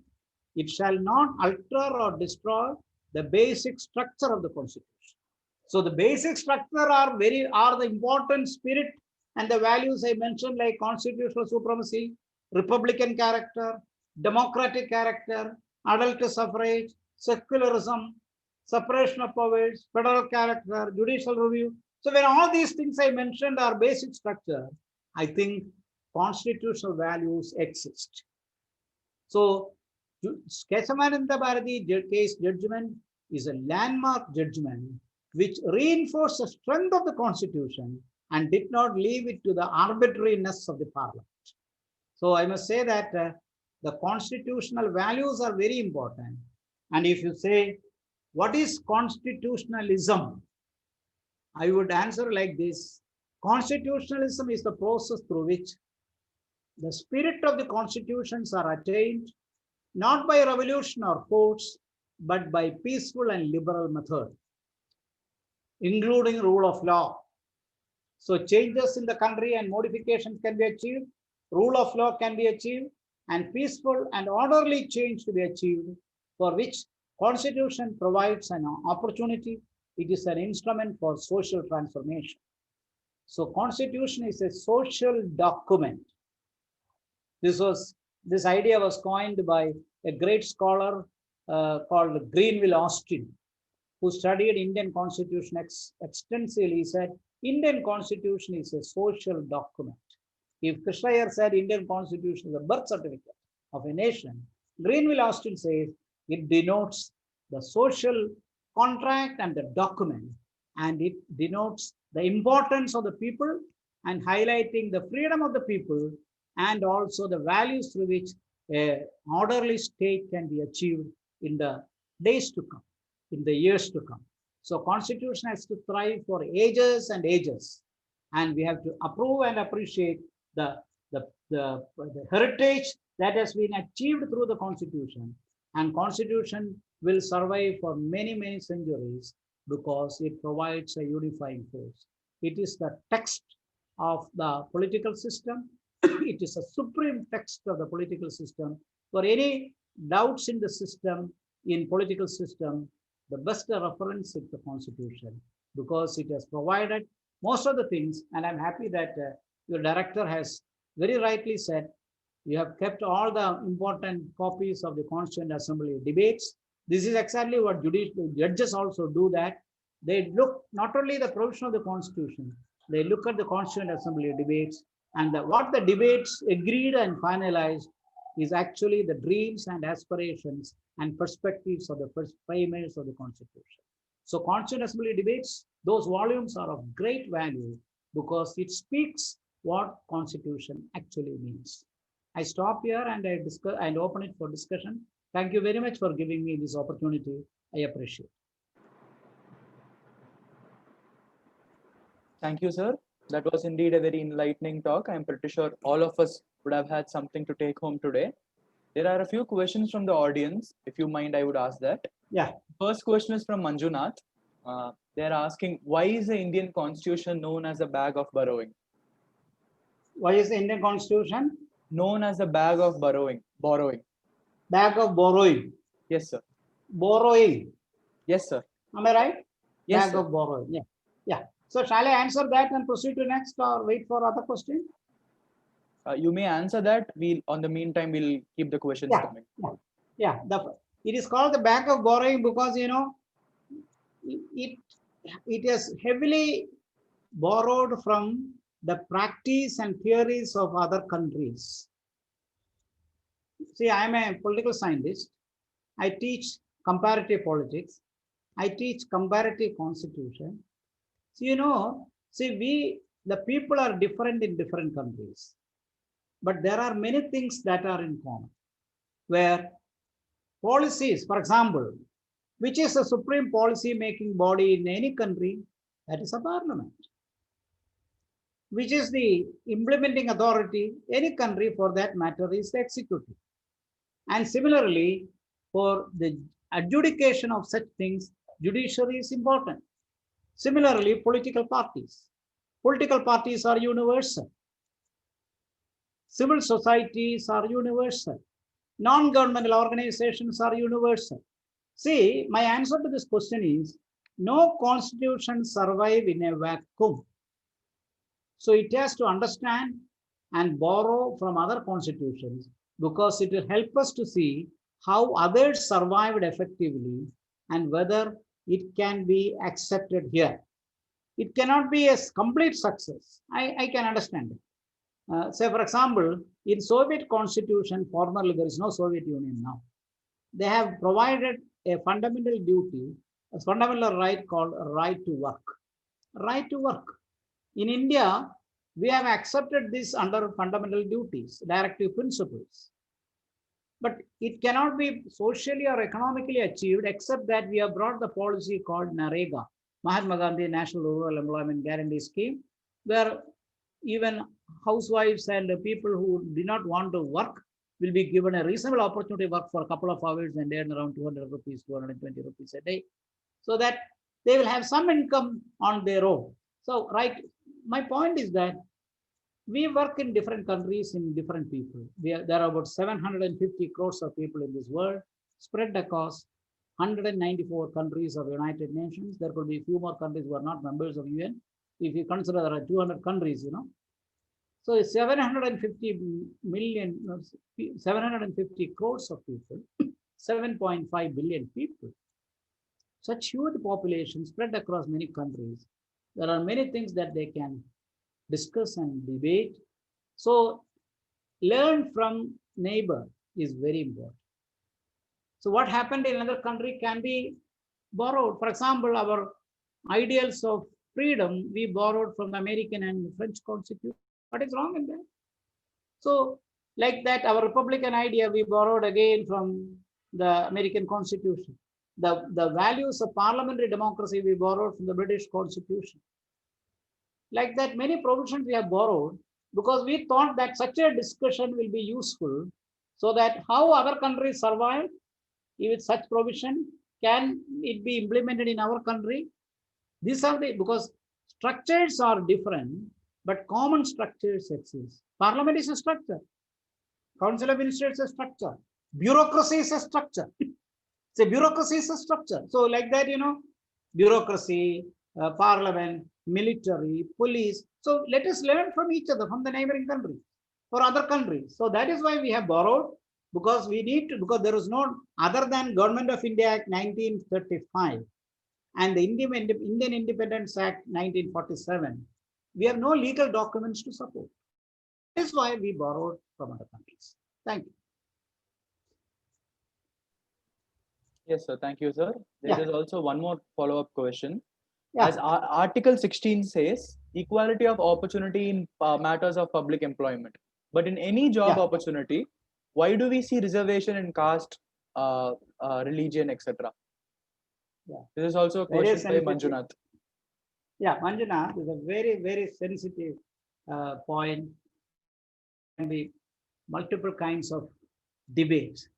it shall not alter or destroy the basic structure of the constitution. So the basic structure are the important spirit and the values I mentioned, like constitutional supremacy, republican character, democratic character, adult suffrage, secularism, separation of powers, federal character, judicial review. So when all these things I mentioned are basic structure, I think constitutional values exist. So Kesavananda Bharati case judgment is a landmark judgment which reinforced the strength of the constitution and did not leave it to the arbitrariness of the parliament. So I must say that the constitutional values are very important. And if you say, what is constitutionalism? I would answer like this. Constitutionalism is the process through which the spirit of the constitutions are attained, not by revolution or force, but by peaceful and liberal method, including rule of law. So changes in the country and modifications can be achieved, rule of law can be achieved, and peaceful and orderly change to be achieved, for which Constitution provides an opportunity. It is an instrument for social transformation. So Constitution is a social document. This idea was coined by a great scholar called Greenville Austin, who studied Indian Constitution extensively. He said, Indian Constitution is a social document. If Krishna Iyer said Indian Constitution is a birth certificate of a nation, Greenville Austin says it denotes the social contract and the document, and it denotes the importance of the people and highlighting the freedom of the people and also the values through which an orderly state can be achieved in the days to come, in the years to come. So Constitution has to thrive for ages and ages, and we have to approve and appreciate the heritage that has been achieved through the Constitution. And Constitution will survive for many, many centuries because it provides a unifying force. It is the text of the political system. It is a supreme text of the political system. For any doubts in the system, in political system, the best reference is the Constitution, because it has provided most of the things. And I'm happy that your director has very rightly said, you have kept all the important copies of the Constituent Assembly debates This is exactly what judicial judges also do, that they look not only the provision of the constitution, they look at the Constituent Assembly debates, and what the debates agreed and finalized is actually the dreams and aspirations and perspectives of the first framers of the Constitution. So Constituent Assembly debates, those volumes are of great value because it speaks what Constitution actually means. I stop here and I discuss and open it for discussion. Thank you very much for giving me this opportunity. I appreciate it. Thank you, sir. That was indeed a very enlightening talk. I'm pretty sure all of us would have had something to take home today. There are a few questions from the audience. If you mind, I would ask that. Yeah. First question is from Manjunath. They're asking, why is the Indian Constitution known as a bag of borrowing? Why is the Indian Constitution Known as a bag of borrowing. bag of borrowing? Yes, sir. Borrowing. Yes, sir. Am I right? Yes, Bag sir. of borrowing. Yeah. Yeah. So shall I answer that and proceed to next, or wait for other question? You may answer that. On the meantime, we'll keep the questions Yeah. coming. Yeah. It is called the bag of borrowing because, you know, it is heavily borrowed from the practice and theories of other countries. See, I am a political scientist. I teach comparative politics. I teach comparative constitution. So, you know, see, the people are different in different countries, but there are many things that are in common, where policies, for example, which is the supreme policy making body in any country, that is a parliament. Which is the implementing authority, any country for that matter, is the executive. And similarly, for the adjudication of such things, judiciary is important. Similarly, political parties. Political parties are universal. Civil societies are universal. Non-governmental organizations are universal. See, my answer to this question is, no constitution survives in a vacuum. So it has to understand and borrow from other constitutions, because it will help us to see how others survived effectively and whether it can be accepted here. It cannot be a complete success. I can understand it. Say, for example, in Soviet constitution, formerly there is no Soviet Union now. They have provided a fundamental duty, a fundamental right called right to work. Right to work. In India, we have accepted this under fundamental duties, directive principles. But it cannot be socially or economically achieved except that we have brought the policy called NREGA, Mahatma Gandhi National Rural Employment Guarantee Scheme, where even housewives and people who do not want to work will be given a reasonable opportunity to work for a couple of hours and earn around 200 rupees, 220 rupees a day, so that they will have some income on their own. So, right, my point is that we work in different countries in different people. There are about 750 crores of people in this world, spread across 194 countries of United Nations. There could be a few more countries who are not members of UN. If you consider there are 200 countries, you know. So 750 crores of people, 7.5 billion people. Such huge population spread across many countries. There are many things that they can discuss and debate. So learn from neighbor is very important. So what happened in another country can be borrowed. For example, our ideals of freedom, we borrowed from the American and French Constitution. What is wrong in that? So like that, our Republican idea, we borrowed again from the American Constitution. The values of parliamentary democracy, we borrowed from the British Constitution. Like that, many provisions we have borrowed because we thought that such a discussion will be useful, so that how other countries survive with such provision, can it be implemented in our country? These are because structures are different, but common structures exist. Parliament is a structure. Council of Ministers is a structure. Bureaucracy is a structure. So bureaucracy is a structure. So like that, you know, bureaucracy, parliament, military, police. So let us learn from each other, from the neighboring country or other countries. So that is why we have borrowed. because we need to, because there is no other than Government of India Act 1935 and the Indian Independence Act 1947, we have no legal documents to support. That is why we borrowed from other countries. Thank you. Yes, sir. Thank you, sir. There Yeah. is also one more follow-up question. Yeah. As Article 16 says, equality of opportunity in matters of public employment. But in any job Yeah. opportunity, why do we see reservation in caste, religion, etc.? Yeah. This is also a Very question by sensitive. Manjunath. Yeah, Manjunath is a very, very sensitive point. Can be multiple kinds of debates.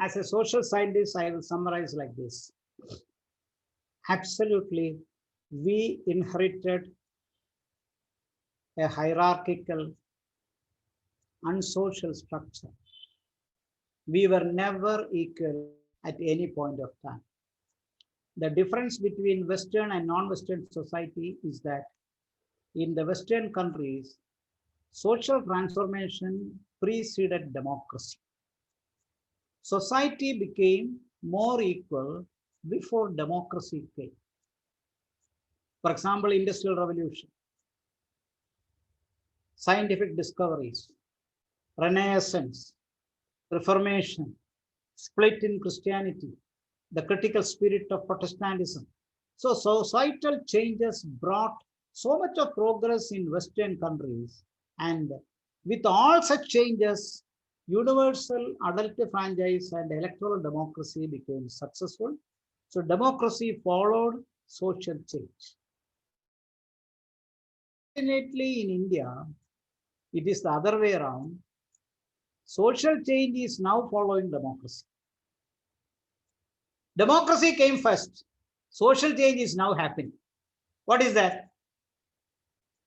As a social scientist, I will summarize like this. Absolutely, we inherited a hierarchical, unsocial structure. We were never equal at any point of time. The difference between Western and non-Western society is that in the Western countries, social transformation preceded democracy. Society became more equal before democracy came. For example, Industrial Revolution, scientific discoveries, Renaissance, Reformation, split in Christianity, the critical spirit of Protestantism. So societal changes brought so much of progress in Western countries, and with all such changes, universal adult franchise and electoral democracy became successful. So democracy followed social change. Fortunately, in India, it is the other way around. Social change is now following democracy. Democracy came first. Social change is now happening. What is that?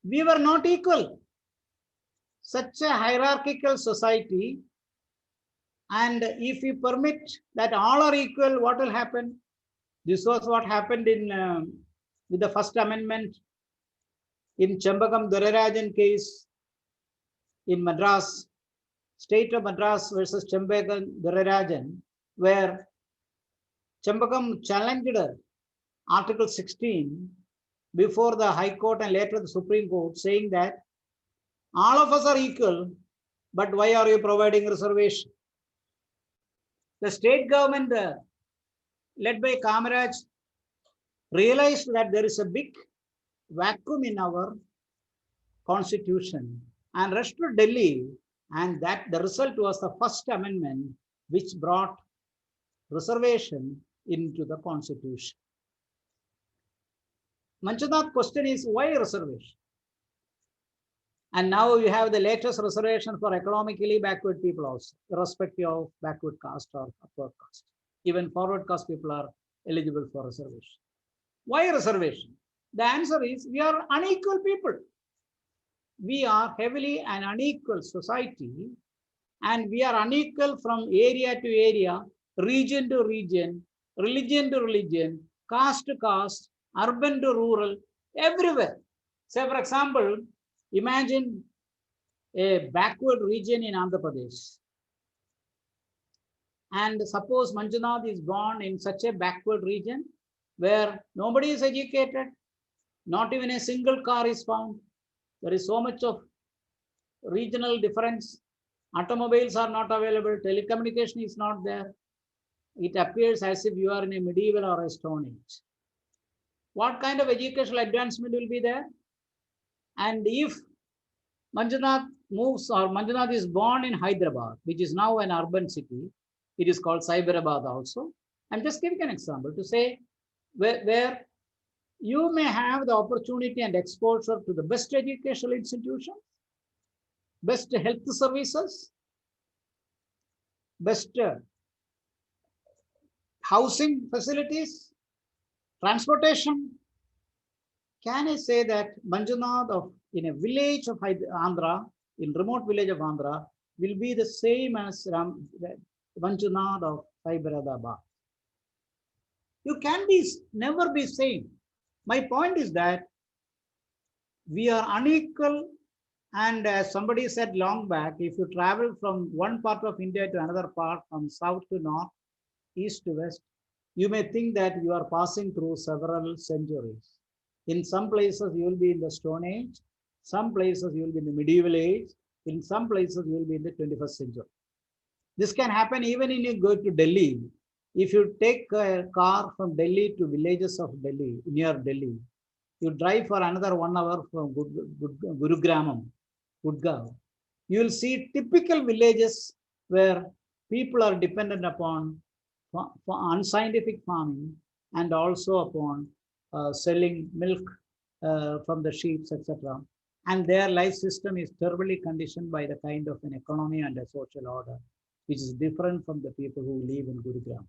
We were not equal. Such a hierarchical society, and if we permit that all are equal, what will happen? This was what happened in with the First Amendment in Chembakam Dorarajan case in Madras, State of Madras versus Chembakam Dorarajan, where Chembakam challenged Article 16 before the High Court and later the Supreme Court, saying that all of us are equal, but why are you providing reservation? The state government led by Kamaraj realized that there is a big vacuum in our constitution and rushed to Delhi, and that the result was the First Amendment, which brought reservation into the constitution. Manjunath's question is, why reservation? And now you have the latest reservation for economically backward people also, irrespective of backward caste or upward caste. Even forward caste people are eligible for reservation. Why reservation? The answer is, we are unequal people. We are heavily an unequal society, and we are unequal from area to area, region to region, religion to religion, caste to caste, urban to rural, everywhere. Say, for example, imagine a backward region in Andhra Pradesh. And suppose Manjunath is born in such a backward region where nobody is educated, not even a single car is found. There is so much of regional difference. Automobiles are not available, telecommunication is not there. It appears as if you are in a medieval or a Stone Age. What kind of educational advancement will be there? And if Manjunath moves, or Manjunath is born in Hyderabad, which is now an urban city, it is called Cyberabad also. I'm just giving an example to say where you may have the opportunity and exposure to the best educational institutions, best health services, best housing facilities, transportation. Can I say that Manjunath in a village of Andhra, in remote village of Andhra, will be the same as Manjunath of Cyberabad? You can never be same. My point is that we are unequal And as somebody said long back, if you travel from one part of India to another part, from south to north, east to west, you may think that you are passing through several centuries. In some places, you will be in the Stone Age. Some places, you will be in the medieval age. In some places, you will be in the 21st century. This can happen even when you go to Delhi. If you take a car from Delhi to villages of Delhi, near Delhi, you drive for another 1 hour from Gurugramam, Gurgaon, you will see typical villages where people are dependent upon for unscientific farming and also upon selling milk from the sheep, etc. And their life system is terribly conditioned by the kind of an economy and a social order, which is different from the people who live in Gurugram.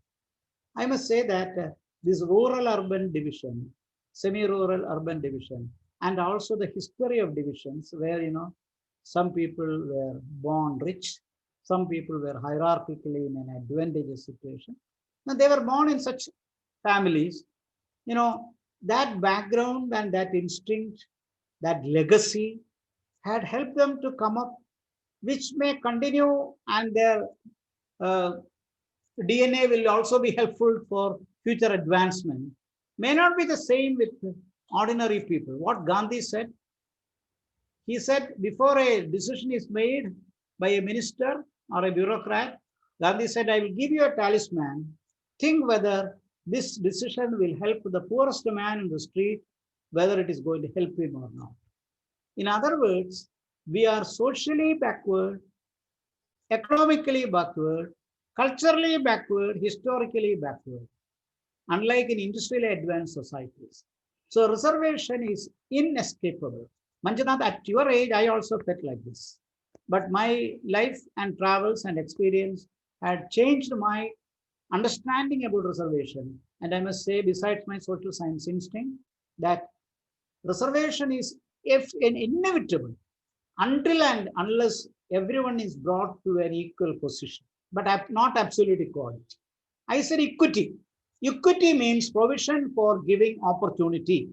I must say that this rural-urban division, semi-rural urban division, and also the history of divisions where, some people were born rich, some people were hierarchically in an advantageous situation. Now, they were born in such families, that background and that instinct, that legacy had helped them to come up, which may continue, and their DNA will also be helpful for future advancement. May not be the same with ordinary people. What Gandhi said, he said, before a decision is made by a minister or a bureaucrat, Gandhi said, I will give you a talisman. Think whether this decision will help the poorest man in the street, whether it is going to help him or not. In other words, we are socially backward, economically backward, culturally backward, historically backward, unlike in industrially advanced societies. So reservation is inescapable. Manjunath, at your age, I also felt like this. But my life and travels and experience had changed my understanding about reservation. And I must say, besides my social science instinct, that reservation is inevitable until and unless everyone is brought to an equal position, but not absolute equality. I said equity. Equity means provision for giving opportunity.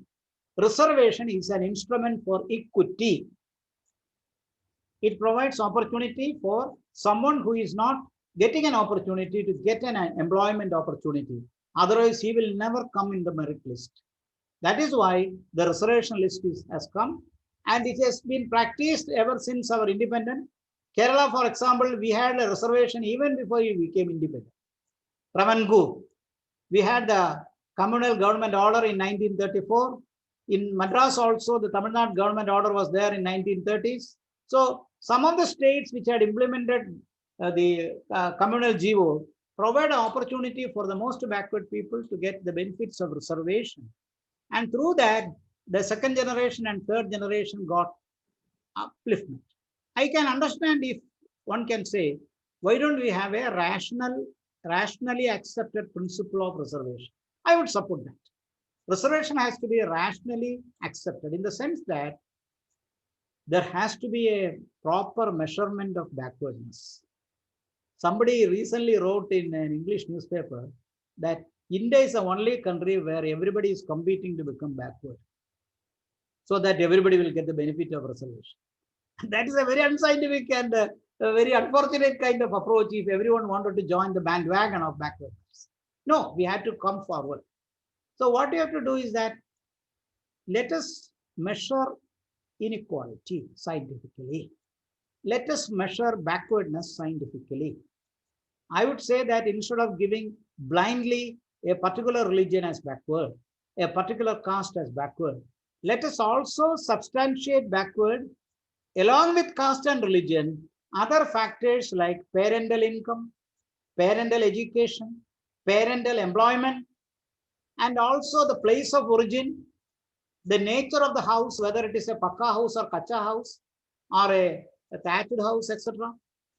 Reservation is an instrument for equity. It provides opportunity for someone who is not getting an opportunity to get an employment opportunity. Otherwise, he will never come in the merit list. That is why the reservation list has come, and it has been practiced ever since our independence. Kerala, for example, we had a reservation even before we became independent. Travancore, we had the communal government order in 1934. In Madras also, the Tamil Nadu government order was there in 1930s. So some of the states which had implemented the communal GO provide an opportunity for the most backward people to get the benefits of reservation. And through that, the second generation and third generation got upliftment. I can understand if one can say, why don't we have a rationally accepted principle of reservation? I would support that. Reservation has to be rationally accepted in the sense that there has to be a proper measurement of backwardness. Somebody recently wrote in an English newspaper that India is the only country where everybody is competing to become backward, so that everybody will get the benefit of reservation. That is a very unscientific and a very unfortunate kind of approach if everyone wanted to join the bandwagon of backwardness. No, we have to come forward. So what you have to do is that let us measure inequality scientifically. Let us measure backwardness scientifically. I would say that instead of giving blindly a particular religion as backward, a particular caste as backward, let us also substantiate backward along with caste and religion, other factors like parental income, parental education, parental employment, and also the place of origin, the nature of the house, whether it is a pakka house or kacha house or a thatched house, etc.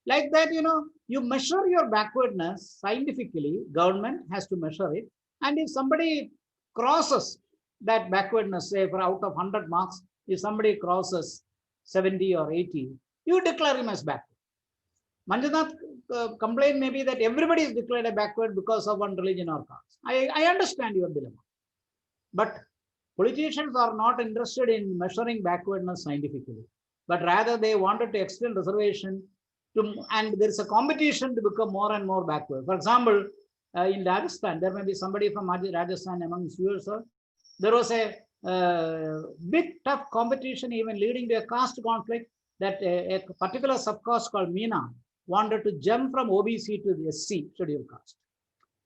Like that, you measure your backwardness scientifically, government has to measure it. And if somebody crosses that backwardness, say for out of 100 marks, if somebody crosses 70 or 80, you declare him as backward. Manjunath complaint may be that everybody is declared a backward because of one religion or caste. I understand your dilemma. But politicians are not interested in measuring backwardness scientifically. but rather they wanted to extend reservation to, and there is a competition to become more and more backward. For example, in Rajasthan, there may be somebody from Rajasthan among you, sir. There was a big tough competition, even leading to a caste conflict, that a particular subcaste called Meena wanted to jump from OBC to the SC, scheduled caste.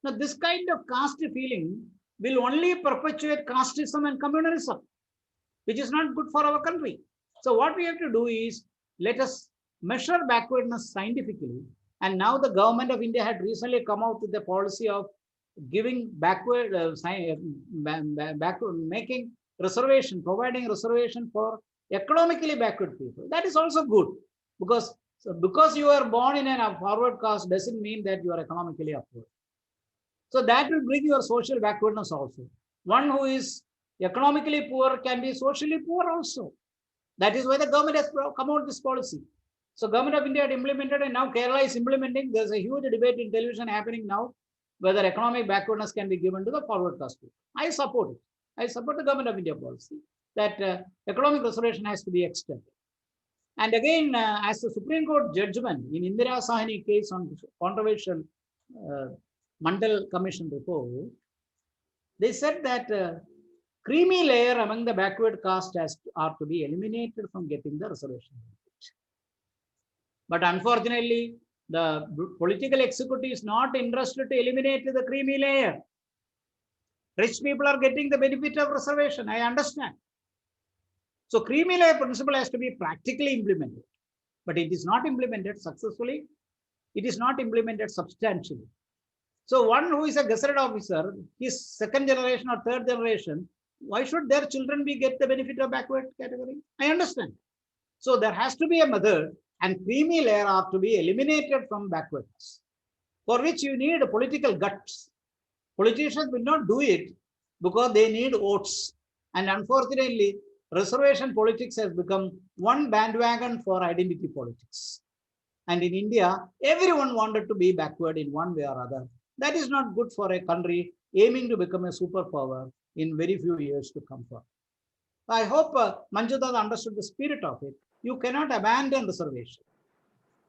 Now, this kind of caste feeling will only perpetuate casteism and communalism, which is not good for our country. So what we have to do is, let us measure backwardness scientifically. And now the government of India had recently come out with the policy of giving backward, making reservation, providing reservation for economically backward people. That is also good, because you are born in a forward caste doesn't mean that you are economically upward. So that will bring your social backwardness also. One who is economically poor can be socially poor also. That is why the government has come out with this policy. So government of India had implemented, and now Kerala is implementing. There's a huge debate in television happening now, whether economic backwardness can be given to the forward caste people. I support it. I support the government of India policy that economic reservation has to be extended. And again, as the Supreme Court judgment in Indira Sahini case on controversial Mandal Commission report, they said that creamy layer among the backward caste are to be eliminated from getting the reservation. But unfortunately, the political executive is not interested to eliminate the creamy layer. Rich people are getting the benefit of reservation, I understand. So creamy layer principle has to be practically implemented, but it is not implemented successfully. It is not implemented substantially. So one who is a gazetted officer, his second generation or third generation, why should their children get the benefit of backward category? I understand. So there has to be a method, and creamy layer are to be eliminated from backwardness, for which you need political guts. Politicians will not do it because they need votes. And unfortunately, reservation politics has become one bandwagon for identity politics. And in India, everyone wanted to be backward in one way or other. That is not good for a country aiming to become a superpower in very few years to come forward. I hope Manjunath understood the spirit of it. You cannot abandon reservation.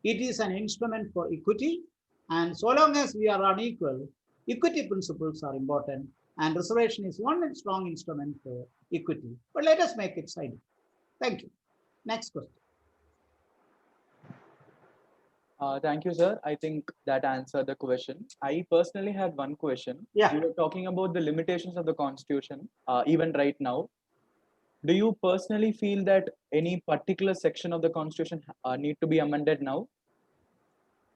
It is an instrument for equity, and so long as we are unequal, equity principles are important, and reservation is one strong instrument for equity. But let us make it scientific. Thank you. Next question. Thank you, sir. I think that answered the question. I personally had one question. Yeah. You were talking about the limitations of the Constitution, even right now. Do you personally feel that any particular section of the Constitution need to be amended now?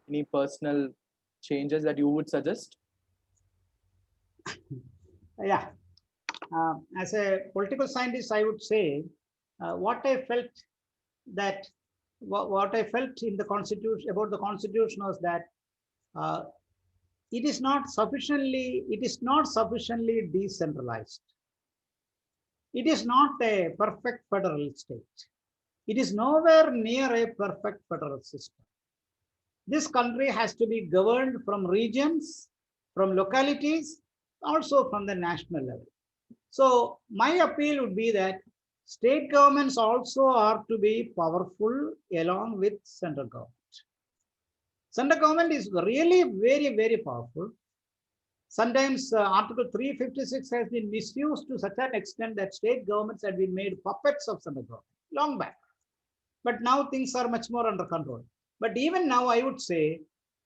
Any personal changes that you would suggest? Yeah. As a political scientist, I would say what I felt in the Constitution about the Constitution was that it is not sufficiently decentralized. It is not a perfect federal state. It is nowhere near a perfect federal system. This country has to be governed from regions, from localities, also from the national level. So my appeal would be that state governments also are to be powerful along with central government. Central government is really very, very powerful. Sometimes Article 356 has been misused to such an extent that state governments have been made puppets of central government long back. But now things are much more under control. But even now, I would say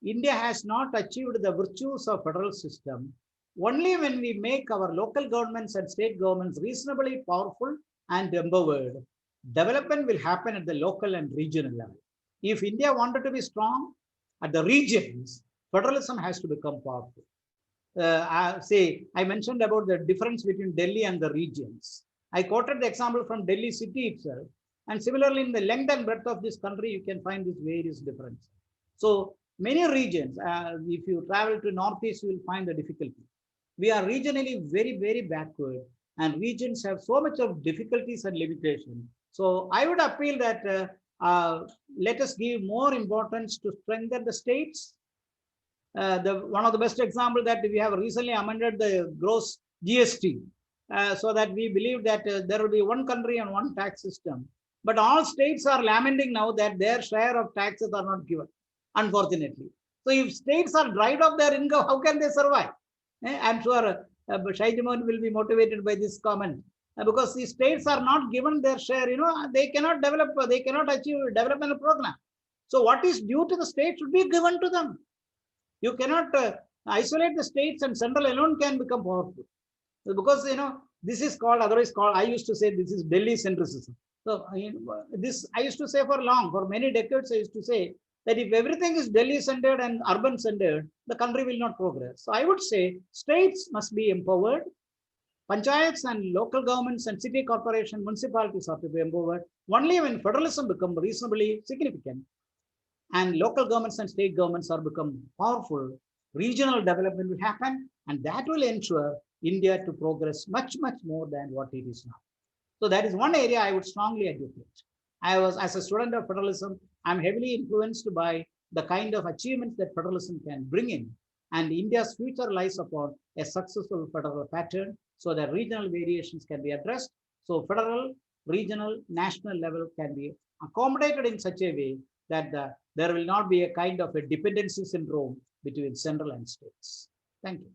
India has not achieved the virtues of federal system. Only when we make our local governments and state governments reasonably powerful and empowered, development will happen at the local and regional level. If India wanted to be strong at the regions, federalism has to become powerful. I mentioned about the difference between Delhi and the regions. I quoted the example from Delhi city itself. And similarly, in the length and breadth of this country, you can find these various differences. So many regions, if you travel to Northeast, you will find the difficulty. We are regionally very, very backward, and regions have so much of difficulties and limitations. So I would appeal that let us give more importance to strengthen the states. One of the best examples that we have recently amended the gross GST, so that we believe that there will be one country and one tax system. But all states are lamenting now that their share of taxes are not given, unfortunately. So if states are dried of their income, how can they survive? I'm sure Shaijimon will be motivated by this comment. Because the states are not given their share, they cannot develop, they cannot achieve development program. So what is due to the state should be given to them. You cannot isolate the states, and central alone can become powerful. Because, this is called, otherwise called, I used to say this is Delhi centricism. So this I used to say for many decades, I used to say that if everything is Delhi centered and urban centered, the country will not progress. So I would say states must be empowered. Panchayats and local governments and city corporation, municipalities have to be empowered. Only when federalism becomes reasonably significant and local governments and state governments are become powerful, regional development will happen, and that will ensure India to progress much, much more than what it is now. So that is one area I would strongly advocate. As a student of federalism, I'm heavily influenced by the kind of achievements that federalism can bring in. And India's future lies upon a successful federal pattern so that regional variations can be addressed. So federal, regional, national level can be accommodated in such a way that there will not be a kind of a dependency syndrome between central and states. Thank you.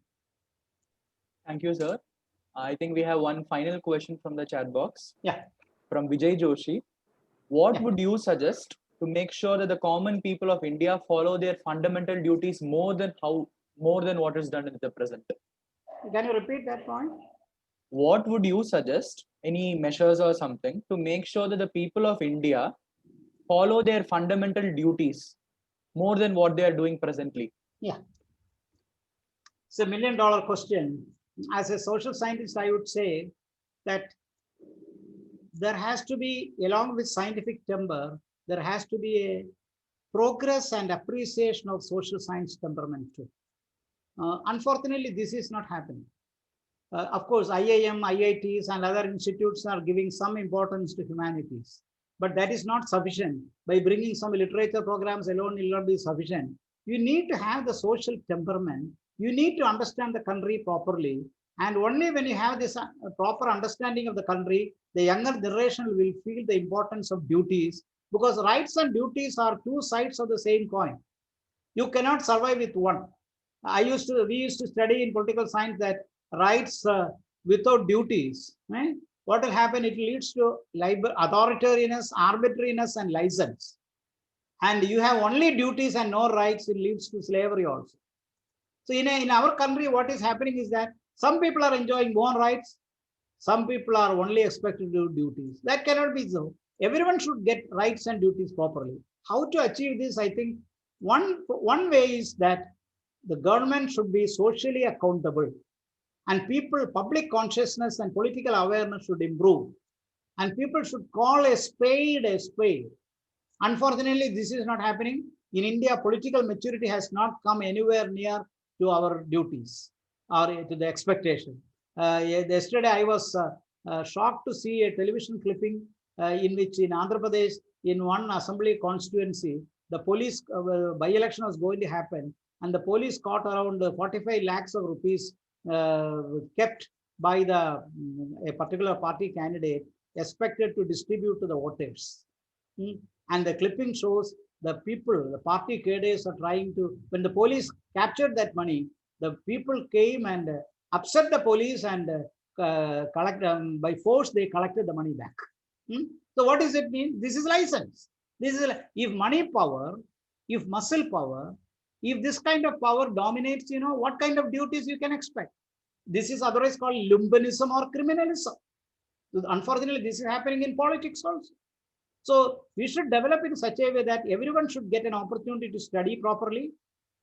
Thank you, sir. I think we have one final question from the chat box. Yeah. From Vijay Joshi. What Yeah. would you suggest to make sure that the common people of India follow their fundamental duties more than what is done in the present? Can you repeat that point? What would you suggest, any measures or something, to make sure that the people of India follow their fundamental duties more than what they are doing presently? Yeah. It's $1 million question. As a social scientist, I would say that there has to be, along with scientific timber, there has to be a progress and appreciation of social science temperament too. Unfortunately, this is not happening. Of course, IIM, IITs and other institutes are giving some importance to humanities, but that is not sufficient. By bringing some literature programs alone will not be sufficient. You need to have the social temperament. You need to understand the country properly. And only when you have this proper understanding of the country, the younger generation will feel the importance of duties, because rights and duties are two sides of the same coin. You cannot survive with one. We used to study in political science that rights without duties, right? What will happen? It leads to authoritarianism, arbitrariness, and license. And you have only duties and no rights, it leads to slavery also. So in our country, what is happening is that some people are enjoying more rights, some people are only expected to do duties. That cannot be so. Everyone should get rights and duties properly. How to achieve this? I think one way is that the government should be socially accountable, and public consciousness and political awareness should improve, and people should call a spade a spade. Unfortunately, this is not happening. In India, political maturity has not come anywhere near to our duties or to the expectation. Yesterday, I was shocked to see a television clipping in which in Andhra Pradesh, in one assembly constituency, the police by-election was going to happen, and the police caught around 45 lakhs of rupees kept by a particular party candidate expected to distribute to the voters. And the clipping shows the party cadres are trying to, when the police captured that money, the people came and upset the police and by force they collected the money back. So what does it mean? This is license. If money power, if muscle power, if this kind of power dominates, what kind of duties you can expect? This is otherwise called lumpenism or criminalism. Unfortunately, this is happening in politics also. So we should develop in such a way that everyone should get an opportunity to study properly.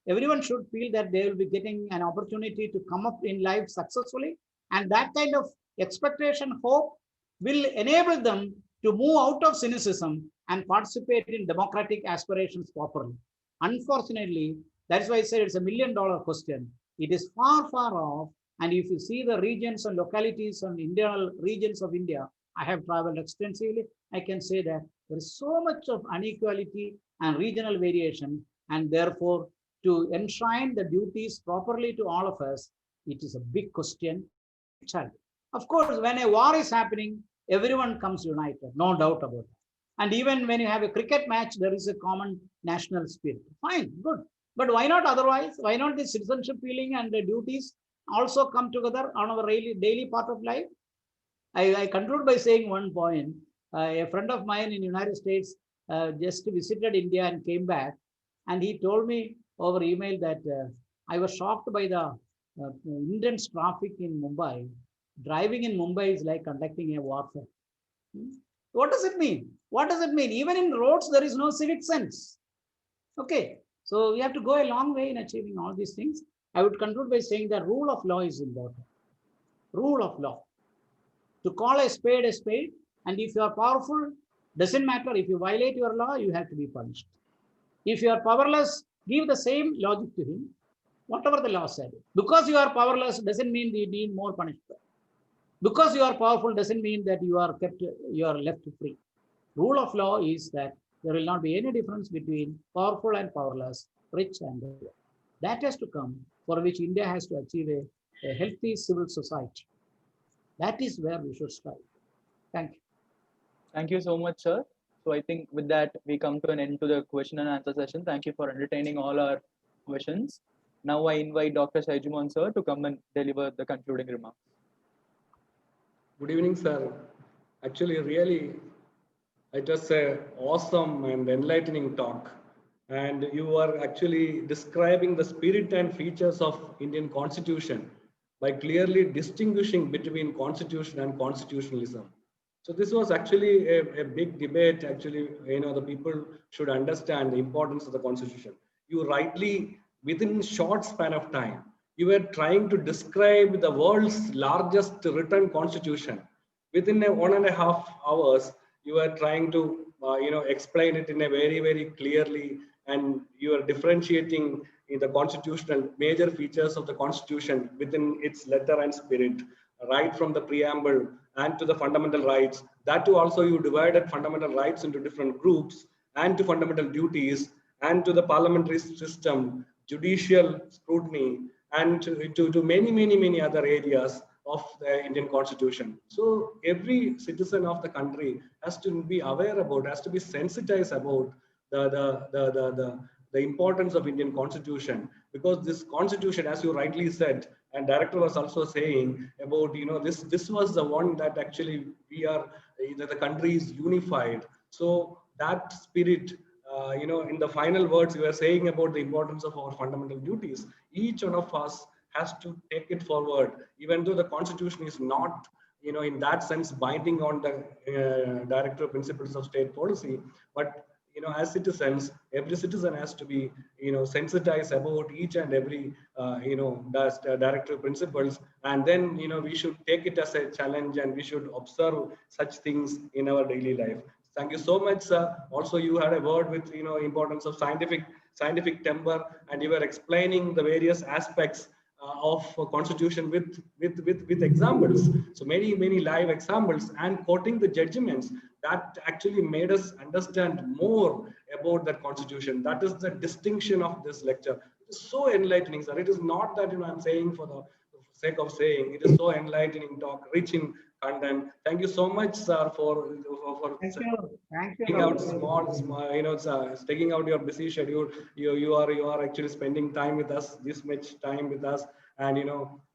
Everyone should feel that they will be getting an opportunity to come up in life successfully. And that kind of expectation, hope will enable them to move out of cynicism and participate in democratic aspirations properly. Unfortunately, that's why I said it's $1 million question. It is far, far off. And if you see the regions and localities and internal regions of India, I have traveled extensively, I can say that there is so much of inequality and regional variation, and therefore to enshrine the duties properly to all of us, it is a big question. Of course, when a war is happening, everyone comes united, no doubt about it. And even when you have a cricket match, there is a common national spirit. Fine, good. But why not otherwise? Why not the citizenship feeling and the duties also come together on our daily part of life? I conclude by saying one point. A friend of mine in the United States just visited India and came back, and he told me over email that I was shocked by the intense traffic in Mumbai. Driving in Mumbai is like conducting a warfare. What does it mean? What does it mean? Even in roads, there is no civic sense. Okay, so we have to go a long way in achieving all these things. I would conclude by saying the rule of law is important. Rule of law. To call a spade, and if you are powerful, doesn't matter. If you violate your law, you have to be punished. If you are powerless, give the same logic to him, whatever the law said. Because you are powerless doesn't mean you need more punishment. Because you are powerful doesn't mean that you are left free. Rule of law is that there will not be any difference between powerful and powerless, rich and poor. That has to come, for which India has to achieve a healthy civil society. That is where we should strive. Thank you. Thank you so much, sir. So I think with that, we come to an end to the question and answer session. Thank you for entertaining all our questions. Now I invite Dr. Shaijumon, sir, to come and deliver the concluding remarks. Good evening, sir. Actually, really, it was an awesome and enlightening talk. And you are actually describing the spirit and features of Indian Constitution by clearly distinguishing between Constitution and constitutionalism. So this was actually a big debate. Actually, the people should understand the importance of the Constitution. You rightly, within short span of time, you were trying to describe the world's largest written constitution. Within 1.5 hours, you were trying to explain it in a very, very clearly, and you are differentiating in the constitutional major features of the constitution within its letter and spirit, right from the preamble and to the fundamental rights. That too also you divided fundamental rights into different groups, and to fundamental duties, and to the parliamentary system, judicial scrutiny, and to many other areas of the Indian Constitution. So every citizen of the country has to be aware about, has to be sensitized about the importance of Indian Constitution, because this Constitution, as you rightly said, and Director was also saying about, this was the one that actually the country is unified. So that spirit, in the final words, you were saying about the importance of our fundamental duties. Each one of us has to take it forward, even though the Constitution is not, in that sense, binding on the Director Principles of State Policy. But as citizens, every citizen has to be, sensitized about each and every, Director Principles, and then, we should take it as a challenge, and we should observe such things in our daily life. Thank you so much, sir. Also, you had a word with, importance of scientific temper, and you were explaining the various aspects of Constitution with examples. So many live examples, and quoting the judgments that actually made us understand more about that Constitution. That is the distinction of this lecture. It is so enlightening, sir. It is not that I'm saying for the sake of saying. It is so enlightening talk, rich in content. Thank you so much, sir, for taking out taking out your busy schedule. You are actually spending time with us, this much time with us, and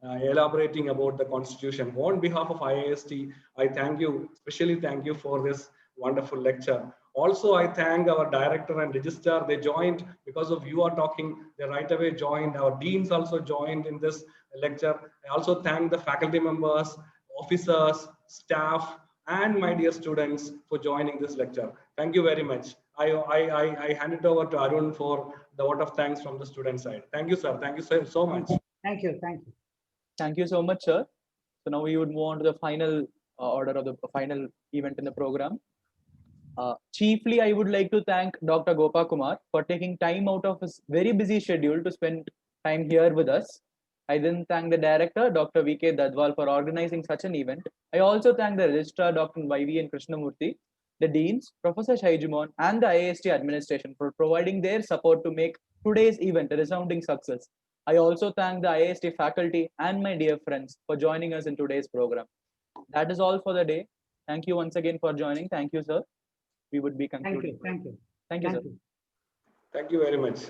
elaborating about the Constitution. On behalf of IIST, I thank you, especially thank you for this wonderful lecture. Also, I thank our director and registrar. They joined because of you are talking. They right away joined. Our deans also joined in this lecture. I also thank the faculty members, officers, staff, and my dear students for joining this lecture. Thank you very much. I hand it over to Arun for the vote of thanks from the student side. Thank you, sir. Thank you so much. Thank you. Thank you. Thank you so much, sir. So now we would move on to the final order of the final event in the program. Chiefly, I would like to thank Dr. Gopakumar for taking time out of his very busy schedule to spend time here with us. I then thank the director, Dr. V.K. Dadwal, for organizing such an event. I also thank the registrar, Dr. Y.V.N. Krishnamurthy, the deans, Professor Shaijumon, and the IIST administration for providing their support to make today's event a resounding success. I also thank the IIST faculty and my dear friends for joining us in today's program. That is all for the day. Thank you once again for joining. Thank you, sir. we would be Thank concluding. you. Thank you. Thank you, sir. Thank you very much.